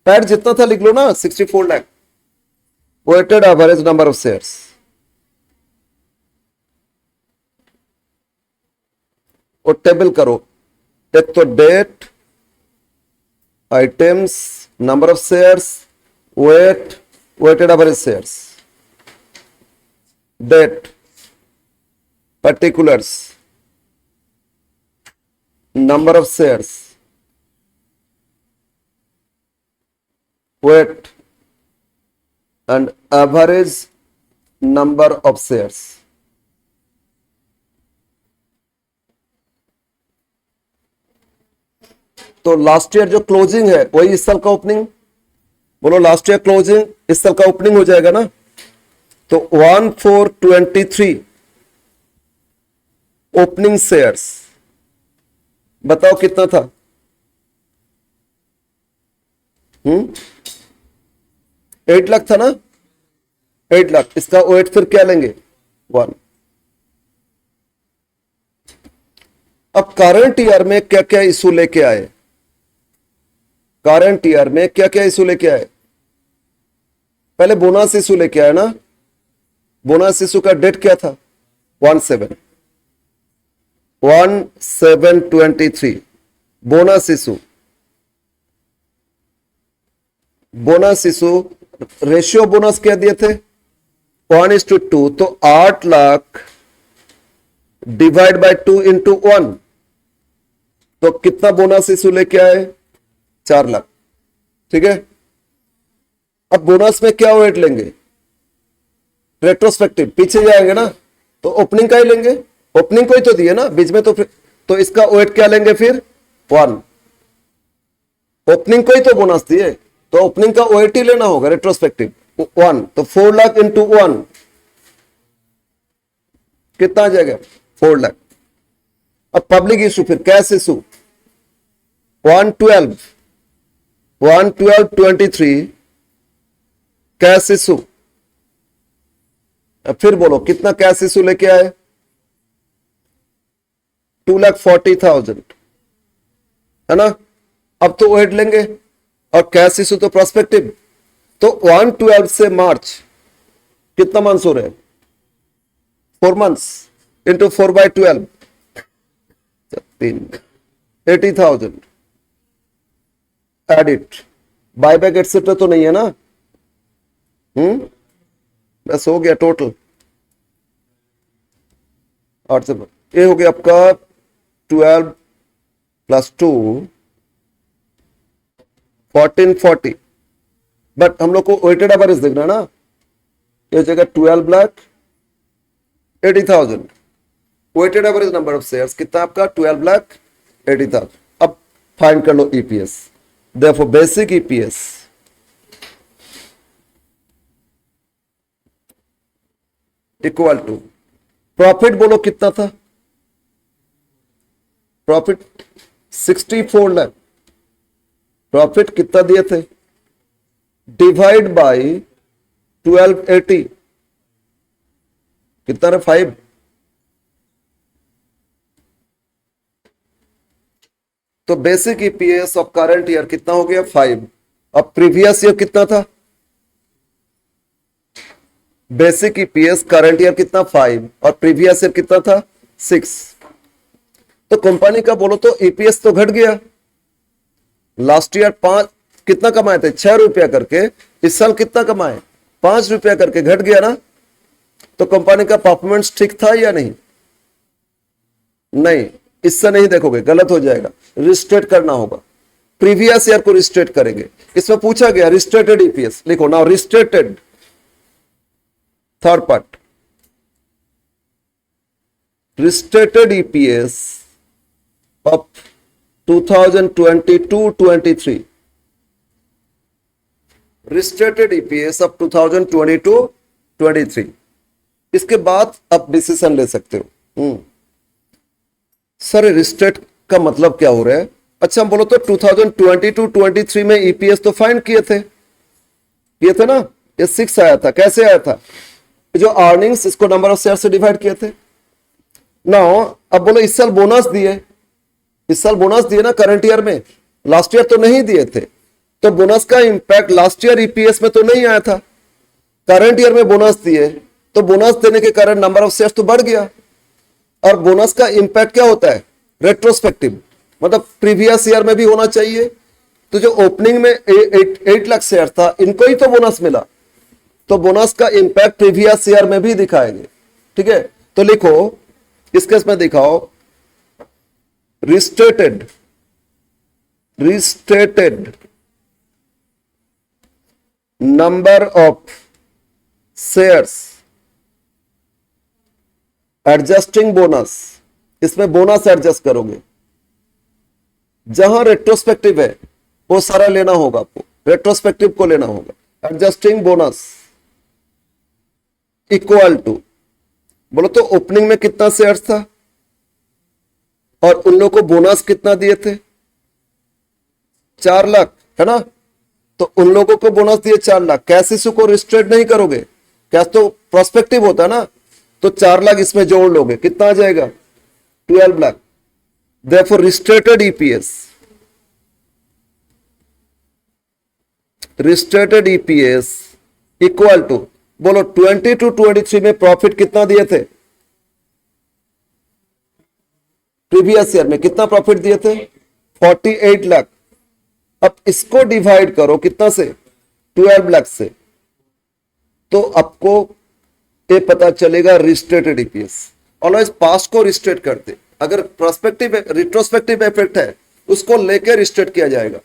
PAT जितना था लिख लो ना, 64 lakh. Weighted average number of shares, और टेबल करो। एक तो date, items, number of shares, weight, weighted average shares, date, particulars, number of shares, weight and average number of shares। तो लास्ट ईयर जो क्लोजिंग है वही इस साल का ओपनिंग। बोलो लास्ट ईयर क्लोजिंग इस साल का ओपनिंग हो जाएगा ना? तो 1423 ओपनिंग शेयर्स, बताओ कितना था? 8 लाख था ना? 8 लाख। इसका वेट फिर क्या लेंगे? 1। अब करंट ईयर में क्या क्या इशू लेके आए? करंट ईयर में क्या क्या इशू लेके आए? पहले बोनस इशू लेके आए ना? बोनस इशू का डेट क्या था? 17/23 bonus issue. Bonus issue ratio bonus क्या दिए थे? 1:2। तो 8 लाख डिवाइड बाय 2 इंटू 1, तो कितना बोनस इशू लेके आए? 4 लाख। ठीक है। अब बोनस में क्या वेट लेंगे? रेट्रोस्पेक्टिव, पीछे जाएंगे ना, तो ओपनिंग का ही लेंगे। ओपनिंग को ही तो दिए ना बीच में, तो इसका वेट क्या लेंगे फिर? 1। ओपनिंग को ही तो बोनस दिए, तो ओपनिंग का वेट ही लेना होगा, रेट्रोस्पेक्टिव 1। तो 4 लाख इंटू 1 कितना आ जाएगा? 4 लाख। अब पब्लिक इशू, फिर कैश इशू 1/12/23 कैश इशू अब फिर बोलो कितना कैश इशू लेके आए? 2,40,000 है ना। अब तो ओहेड लेंगे और कैश इशू तो प्रोस्पेक्टिव, तो 1/12 से मार्च कितना मंथ्स हो रहे हैं? 4 months into 4/12 80,000 edit. Buyback etcetera तो नहीं है ना? बस हो गया टोटल 8 से। ये हो गया आपका 12 + 2 1440। बट हम लोग को वेटेड एवरेज देखना ना, ये जगह 12,80,000 weighted average number of shares कितना आपका? 12,80,000। अब फाइंड कर लो ईपीएस। देखो basic EPS equal to profit बोलो कितना था? प्रॉफिट 64 लाख। प्रॉफिट कितना दिए थे? डिवाइड बाय 1280 कितना है? 5। तो basic EPS of current year कितना हो गया? 5। अब प्रीवियस ईयर कितना था? बेसिक ईपीएस करंट ईयर कितना? 5 और प्रीवियस ईयर कितना था? 6। तो कंपनी का बोलो तो ईपीएस तो घट गया। लास्ट ईयर 5 कितना कमाए थे? 6 रुपया करके। इस साल कितना कमाए? 5 रुपया करके, घट गया ना। तो कंपनी का परफॉर्मेंस ठीक था या नहीं? नहीं, इससे नहीं देखोगे, गलत हो जाएगा। रिस्टेट करना होगा, प्रीवियस ईयर को रिस्टेट करेंगे। इसमें पूछा गया रिस्टेटेड ईपीएस, लिखो now restated. Third part, restated EPS of 2022-23। Restated EPS of 2022-23। इसके बाद आप डिसीजन ले सकते हो। सर रिस्टेट का मतलब क्या हो रहा है? अच्छा हम बोलो तो 2022-23 में ईपीएस तो फाइंड किए थे ना। ये 6 आया था। कैसे आया था? जो अर्निंग्स इसको नंबर ऑफ शेयर से डिवाइड किए थे ना। अब बोलो इस साल बोनस दिए, इस साल बोनस दिए ना करंट ईयर में, लास्ट ईयर तो नहीं दिए थे। तो बोनस का इंपैक्ट लास्ट ईयर ईपीएस में तो नहीं आया था, करंट ईयर में बोनस दिए, तो बोनस देने के कारण नंबर ऑफ शेयर्स तो बढ़ गया। और बोनस का इंपैक्ट क्या होता है? रेट्रोस्पेक्टिव, मतलब प्रीवियस ईयर में भी होना चाहिए। तो जो ओपनिंग में 8 लाख शेयर था, इनको ही तो बोनस मिला, तो बोनस का इंपैक्ट प्रीवियस ईयर में भी दिखाएंगे। ठीक है, तो लिखो इस केस में दिखाओ restated number of shares adjusting bonus. इसमें बोनस एडजस्ट करोगे, जहां रेट्रोस्पेक्टिव है वो सारा लेना होगा आपको, रेट्रोस्पेक्टिव को लेना होगा। एडजस्टिंग बोनस इक्वल टू, बोलो तो ओपनिंग में कितना शेयर्स था और उन लोगों को बोनस कितना दिए थे? 4 लाख है ना। तो उन लोगों को बोनस दिए 4 लाख। कैश इशू को रिस्ट्रेट नहीं करोगे, कैश तो प्रोस्पेक्टिव होता है ना। तो 4 लाख इसमें जोड़ लोगे, कितना आ जाएगा? 12 lakh. Therefore restated EPS equal to, बोलो 22-23 में प्रॉफिट कितना दिए थे? प्रीवियस ईयर में कितना प्रॉफिट दिए थे? 48 लाख। अब इसको डिवाइड करो कितना से? 12 लाख से, तो आपको ये पता चलेगा रिस्टेटेड ईपीएस। ऑलवेज पास्ट को रिस्टेट करते, अगर प्रोस्पेक्टिव रिट्रोस्पेक्टिव इफेक्ट है उसको लेकर रिस्टेट किया जाएगा।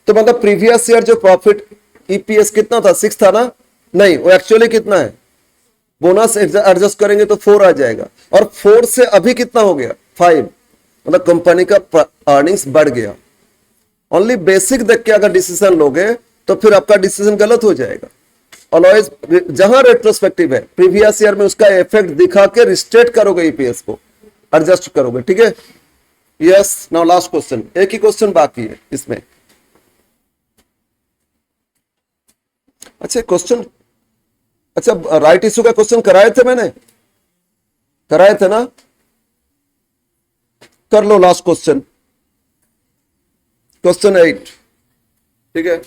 तो मतलब प्रीवियस ईयर जो प्रॉफिट ईपीएस कितना था? 6 था ना। नहीं, वो एक्चुअली कितना है? बोनस एडजस्ट करेंगे तो 4 आ जाएगा, और 4 से अभी कितना हो गया? 5। मतलब कंपनी का अर्निंग्स बढ़ गया। ओनली बेसिक देख के अगर डिसीजन लोगे तो फिर आपका डिसीजन गलत हो जाएगा। ऑलवेज जहां रेट्रोस्पेक्टिव है, प्रीवियस ईयर में उसका इफेक्ट दिखा के रिस्टेट करोगे, ईपीएस को एडजस्ट करोगे। ठीक है, यस। नाउ लास्ट क्वेश्चन, एक ही क्वेश्चन बाकी है इसमें। अच्छा क्वेश्चन अच्छा, राइट इशू का क्वेश्चन कराए थे मैंने, कराए थे ना? कर लो लास्ट क्वेश्चन, क्वेश्चन 8, ठीक है।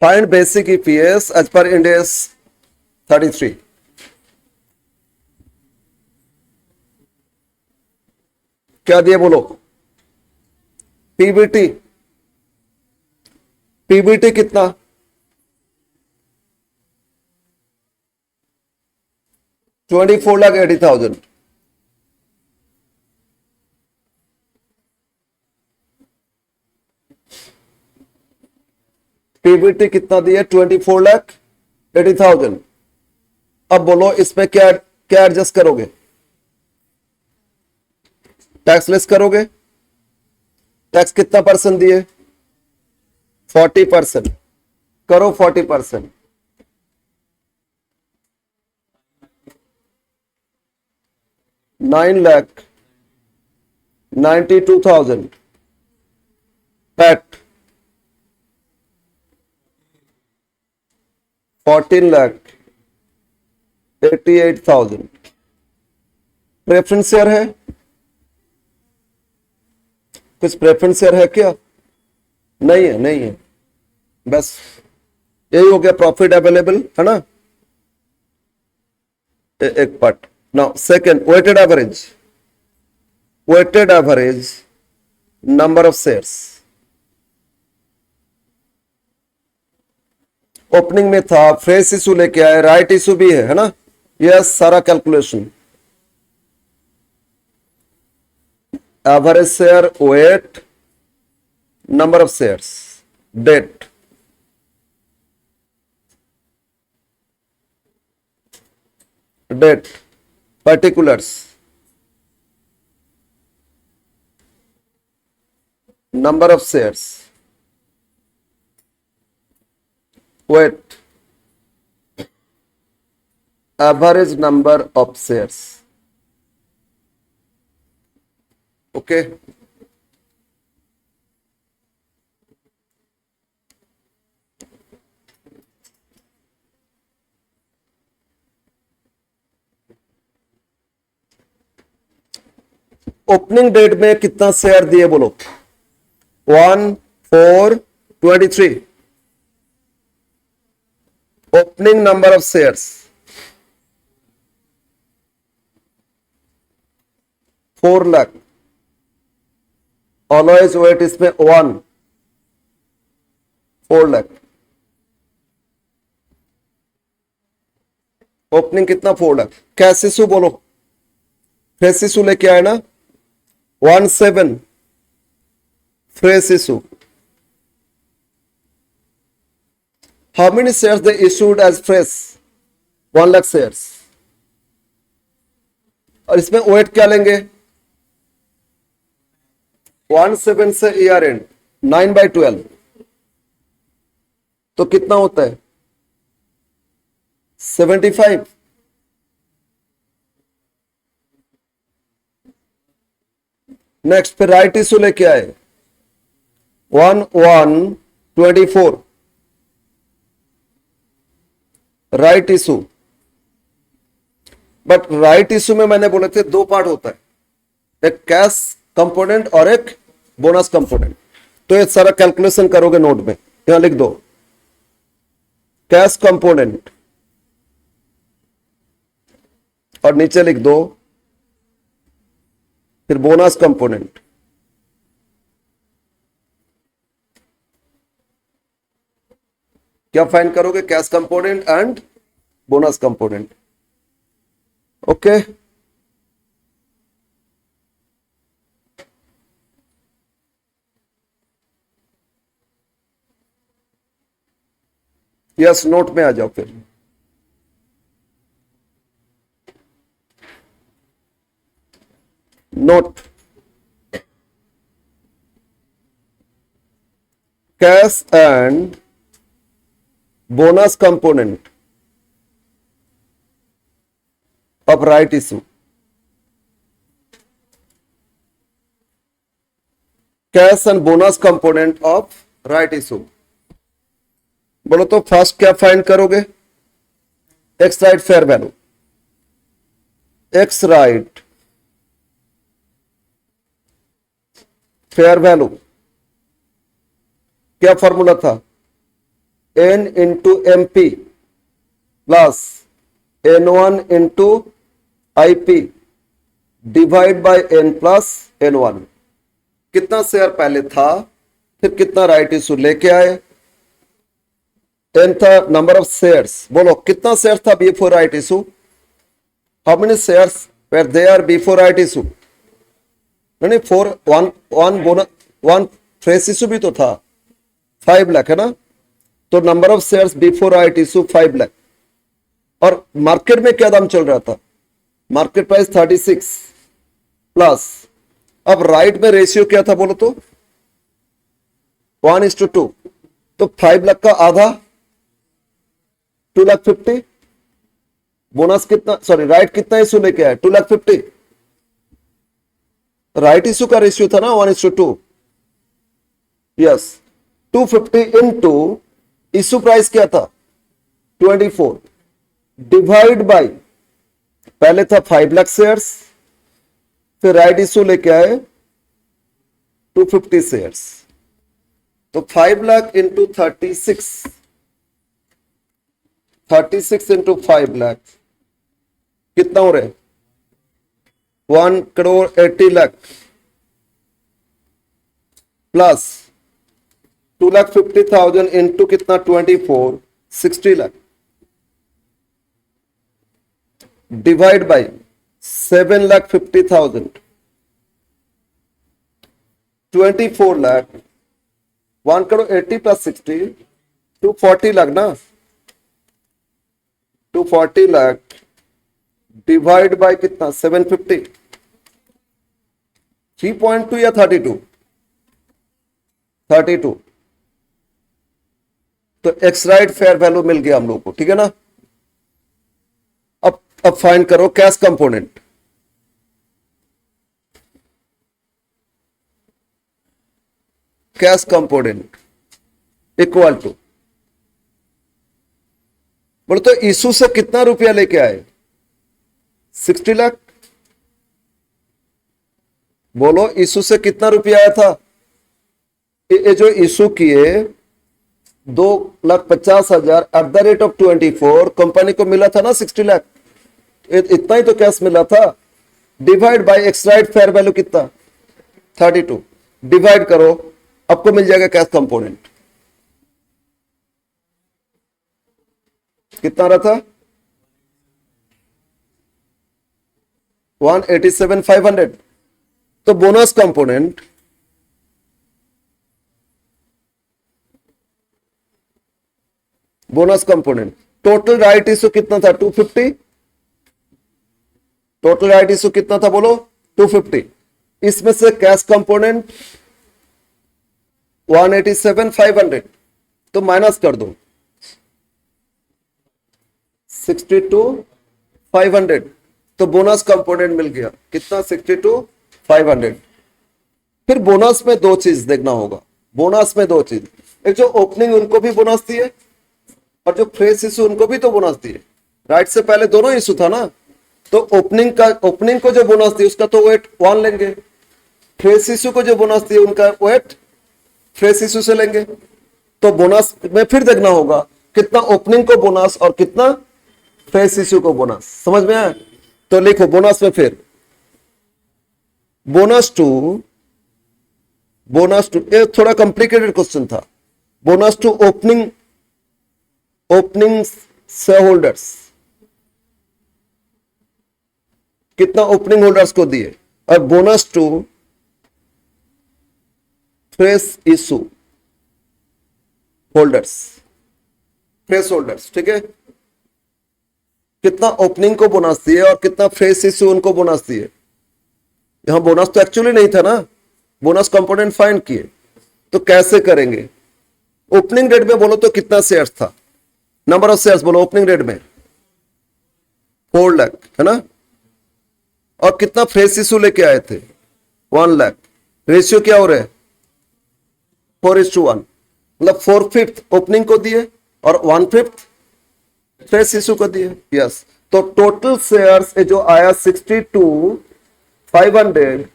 Find basic EPS as per Ind AS 33। क्या दिए बोलो? पीबीटी, पीबीटी कितना? 24,80,000। पीबीटी कितना दिए? 24,80,000। अब बोलो इसमें क्या क्या एडजस्ट करोगे? टैक्स लेस करोगे? टैक्स कितना परसेंट दिए? 40%। करो 40%। 9,92,000 पैट। 14,88,000। प्रेफरेंस शेयर है? कुछ प्रेफरेंस शेयर है क्या? नहीं है, नहीं है। बस यही हो गया प्रॉफिट अवेलेबल, है ना? एक part. Now second, weighted average, weighted average number of shares. Opening में था, फ्रेश इशू लेके आए, राइट इशू भी है ना? यस, सारा calculation. Average share, weight, number of shares, date, date, particulars, number of shares, weight, average number of shares. Okay. Opening date में कितना शेयर दिए बोलो? 1,423। Opening number of shares 4 lakh. Always weight इसमें 4 lakh. Opening कितना? 4 लाख। कैश इशू बोलो? Fresh issue लेके आए ना? 17 fresh issue. How many shares they issued as fresh? 1 lakh shares. और इसमें वेट क्या लेंगे? 17 से ईयर एंड 9/12, तो कितना होता है? 75। नेक्स्ट पे राइट इशू लेके आए 1,124 right issue. But right issue में मैंने बोले थे 2 पार्ट होता है, एक कैश कंपोनेंट और एक बोनस कंपोनेंट। तो ये सारा कैलकुलेशन करोगे नोट में, यहां लिख दो कैश कंपोनेंट और नीचे लिख दो फिर बोनस कंपोनेंट। क्या फाइंड करोगे? Cash component and bonus component. Okay. Yes, note में आ जाओ फिर। Note, cash and bonus component of right issue, cash and bonus component of right issue. बोलो तो फर्स्ट क्या फाइंड करोगे? Ex right fair value, ex right fair value क्या formula था? N into M P plus N1 into I P divide by N plus N1। कितना share पहले था, फिर कितना राइट इशू लेके आए। N था नंबर ऑफ शेयर्स, बोलो कितना शेयर था before right issue? How many shares were there before right issue? नहीं, four, one bonus, one fresh issue भी तो था, 5 लाख है ना। तो number of shares before right issue 5 lakh. और मार्केट में क्या दाम चल रहा था? मार्केट प्राइस 36 प्लस, अब राइट में रेशियो क्या था बोलो तो? 1:2। तो 5 लाख का आधा 2,50,000। बोनस कितना, सॉरी राइट कितना इशू लेके आया? 2,50,000। राइट इशू का रेशियो था ना 1:2। यस, 250 इंटू इशू प्राइस क्या था? 24 डिवाइड बाय, पहले था 5 लाख शेयर्स, फिर राइट इशू लेके आए 250 शेयर्स। तो 5 लाख इंटू 36 इंटू 5 लाख कितना हो रहे? 1,80 लाख प्लस 2,50,000 इंटू कितना? 24, 60 lakh divide bye 7,50,000, 24 lakh, 1,80 plus 60, 240 lakh ना, 240 लाख डिवाइड बाय कितना? 750, 3.2 या 32? 32। तो एक्स राइट फेयर वैल्यू मिल गया हम लोग को, ठीक है ना। अब फाइंड करो cash component. Cash component equal to, बोलो तो इशू से कितना रुपया लेके आए? 60 लाख। बोलो इशू से कितना रुपया आया था? ये जो इशू किए 2,50,000 at the rate of 24, company को मिला था ना 60 लाख। इतना ही तो कैश मिला था। Divide by x right fair value कितना? 32। डिवाइड करो, आपको मिल जाएगा कैश कंपोनेंट। कितना रहा था? 187,500। तो bonus component total right issue कितना था? 250। टोटल राइट इशू कितना था बोलो? 250। इसमें से कैश कंपोनेंट 187,500, तो माइनस कर दो 62,500। तो बोनस कंपोनेंट मिल गया कितना? 62,500। फिर बोनस में दो चीज देखना होगा। बोनस में दो चीज, एक जो ओपनिंग उनको भी बोनस दिए और जो फ्रेश इशू उनको भी तो बोनस दिए। राइट से पहले दोनों इशू था ना, तो ओपनिंग को जो बोनस दिए उसका तो वेट 1 लेंगे, फ्रेश इशू को जो बोनस दिए उनका वेट फ्रेश इशू से लेंगे। तो बोनस में फिर देखना होगा कितना ओपनिंग को बोनस और कितना फ्रेश इशू को बोनस। समझ में आया? तो लिखो बोनस में फिर बोनस टू, ये थोड़ा कॉम्प्लिकेटेड क्वेश्चन था। Bonus to opening share holders, कितना ओपनिंग होल्डर्स को दिए, और bonus to fresh issue holders, fresh holders, ठीक है। कितना ओपनिंग को बोनस दिए और कितना फ्रेश इशू उनको बोनस दिए। यहां बोनस तो एक्चुअली नहीं था ना, बोनस कंपोनेंट फाइंड किए। तो कैसे करेंगे? ओपनिंग डेट में बोलो तो कितना शेयर्स था? नंबर ऑफ शेयर्स बोलो ओपनिंग डेट में 4 लाख है ना, और कितना फ्रेश इशू लेके आए थे 1 लाख। रेशियो क्या हो रहा है 4:1, मतलब 4/5 ओपनिंग को दिए और 1/5 फ्रेश इशू को दिए। यस, तो टोटल शेयर्स जो आया 62,500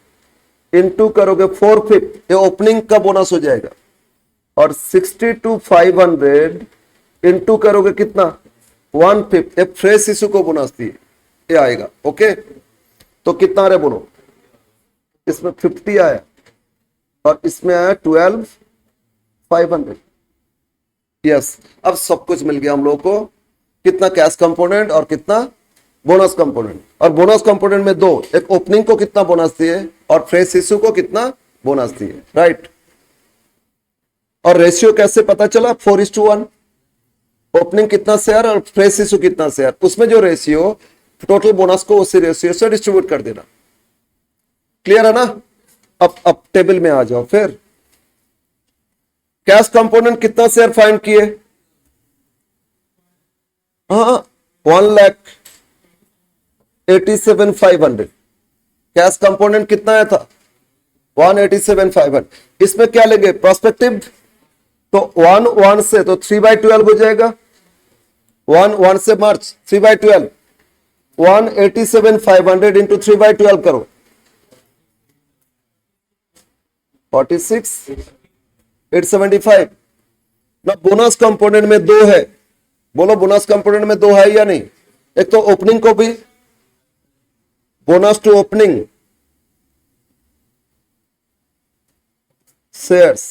इंटू करोगे 4/5, ये ओपनिंग का बोनस हो जाएगा, और 62,500 इंटू करोगे कितना 1/5, ये फ्रेश इशू को बोनस दिए, ये आएगा। ओके, तो कितना आ रहा है बोलो, इसमें 50 आया और इसमें आया 12,500। यस, अब सब कुछ मिल गया हम लोगों को, कितना कैश कंपोनेंट और कितना बोनस कंपोनेंट। और बोनस कंपोनेंट में दो, एक ओपनिंग को कितना बोनस दिए और फ्रेश इशू को कितना बोनस दिए, राइट। और रेशियो कैसे पता चला 4:1, ओपनिंग कितना शेयर और फ्रेश इशू कितना शेयर, उसमें जो रेशियो टोटल बोनस को उसी रेशियो से डिस्ट्रीब्यूट कर देना। क्लियर है ना। अब टेबल में आ जाओ। फिर कैश कंपोनेंट कितना शेयर फाइंड किए, हाँ 1,87,500। कैश कंपोनेंट कितना आया था 1,87,500। इसमें क्या लेंगे प्रोस्पेक्टिव, तो 1 से तो 3/12 हो जाएगा, 1 से मार्च 3/12, 1,87,500 इंटू 3/12 करो 46,875। ना बोनस कंपोनेंट में दो है, बोलो बोनस कंपोनेंट में दो है या नहीं। एक तो ओपनिंग को भी बोनस टू ओपनिंग शेयर्स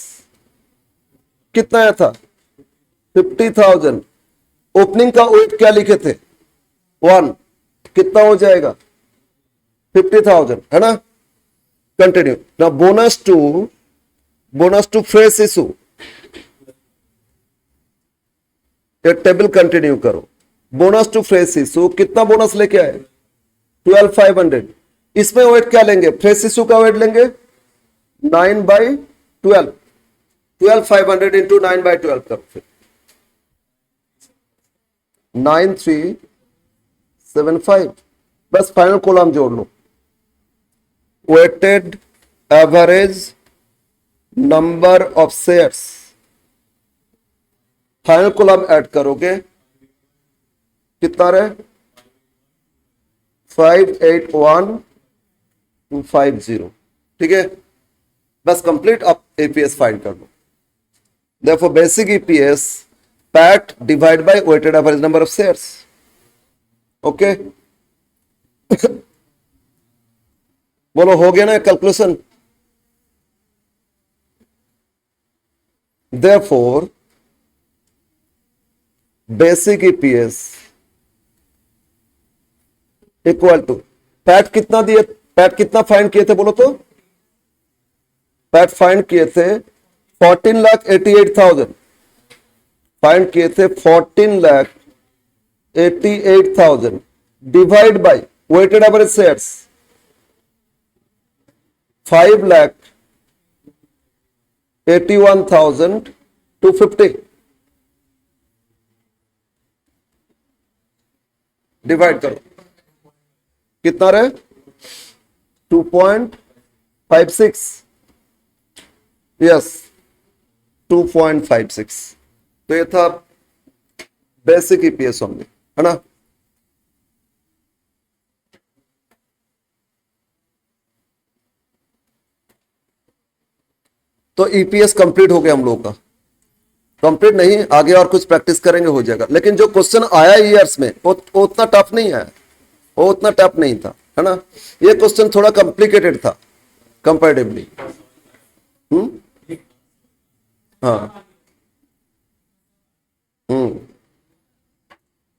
कितना आया था 50,000। ओपनिंग का वेट क्या लिखे थे 1, कितना हो जाएगा 50,000 है ना। कंटिन्यू ना, बोनस टू फ्रेश इशू, एक टेबल कंटिन्यू करो। बोनस टू फ्रेश इशू कितना बोनस लेके आए 12,500। इसमें वेट क्या लेंगे, फ्रेश इशू का वेट लेंगे 9/12, 12,500 इंटू 9/12 करो, फिर 9,375। बस फाइनल कॉलम जोड़ लो, weighted average number of shares, final column add करोगे कितना रहे 581,250। ठीक है, बस कंप्लीट। अब एपीएस फाइंड कर लो। Therefore, basic EPS PAT divided by weighted average number of shares. Okay? बोलो हो गया ना calculation. Therefore, basic EPS equal to PAT कितना दिए, पैट कितना फाइंड किए थे बोलो तो, पैट फाइंड किए थे 14,88,000 फाइंड किए थे 14,88,000 divide by weighted average shares 5,81,250 divide करो कितना रहे 2.56। यस 2.56। तो ये था बेसिक ईपीएस ओनली, है ना। तो ईपीएस कंप्लीट हो गया हम लोगों का। कंप्लीट नहीं, आगे और कुछ प्रैक्टिस करेंगे हो जाएगा। लेकिन जो क्वेश्चन आया ईयर्स में वो उतना टफ नहीं आया, वो उतना टफ नहीं था, है ना। ये क्वेश्चन थोड़ा कॉम्प्लिकेटेड था कंपैरेटिवली। हाँ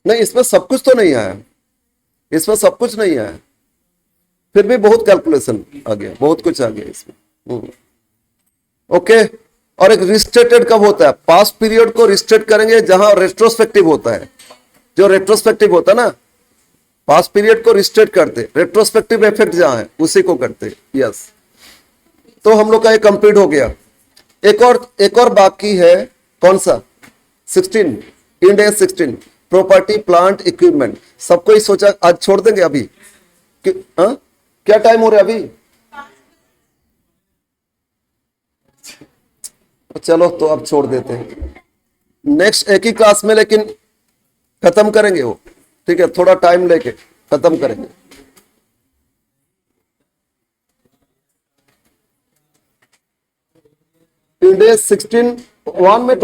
नहीं, इसमें सब कुछ तो नहीं आया, इसमें सब कुछ नहीं आया, फिर भी बहुत कैलकुलेशन आ गया, बहुत कुछ आ गया इसमें। ओके। और एक रिस्टेटेड कब होता है, पास्ट पीरियड को रिस्टेट करेंगे जहां रेट्रोस्पेक्टिव होता है। जो रेट्रोस्पेक्टिव होता है ना, पास्ट पीरियड को रिस्टेट करते, रेट्रोस्पेक्टिव इफेक्ट जहां है उसी को करते। यस, तो हम लोग का ये कंप्लीट हो गया। एक और बाकी है, कौन सा 16 Ind AS 16 property plant equipment सबको ही सोचा आज छोड़ देंगे अभी क्या टाइम हो रहा है अभी? चलो तो अब छोड़ देते हैं, नेक्स्ट एक ही क्लास में लेकिन खत्म करेंगे वो, ठीक है, थोड़ा टाइम लेके खत्म करेंगे। इंड एज 16 वन में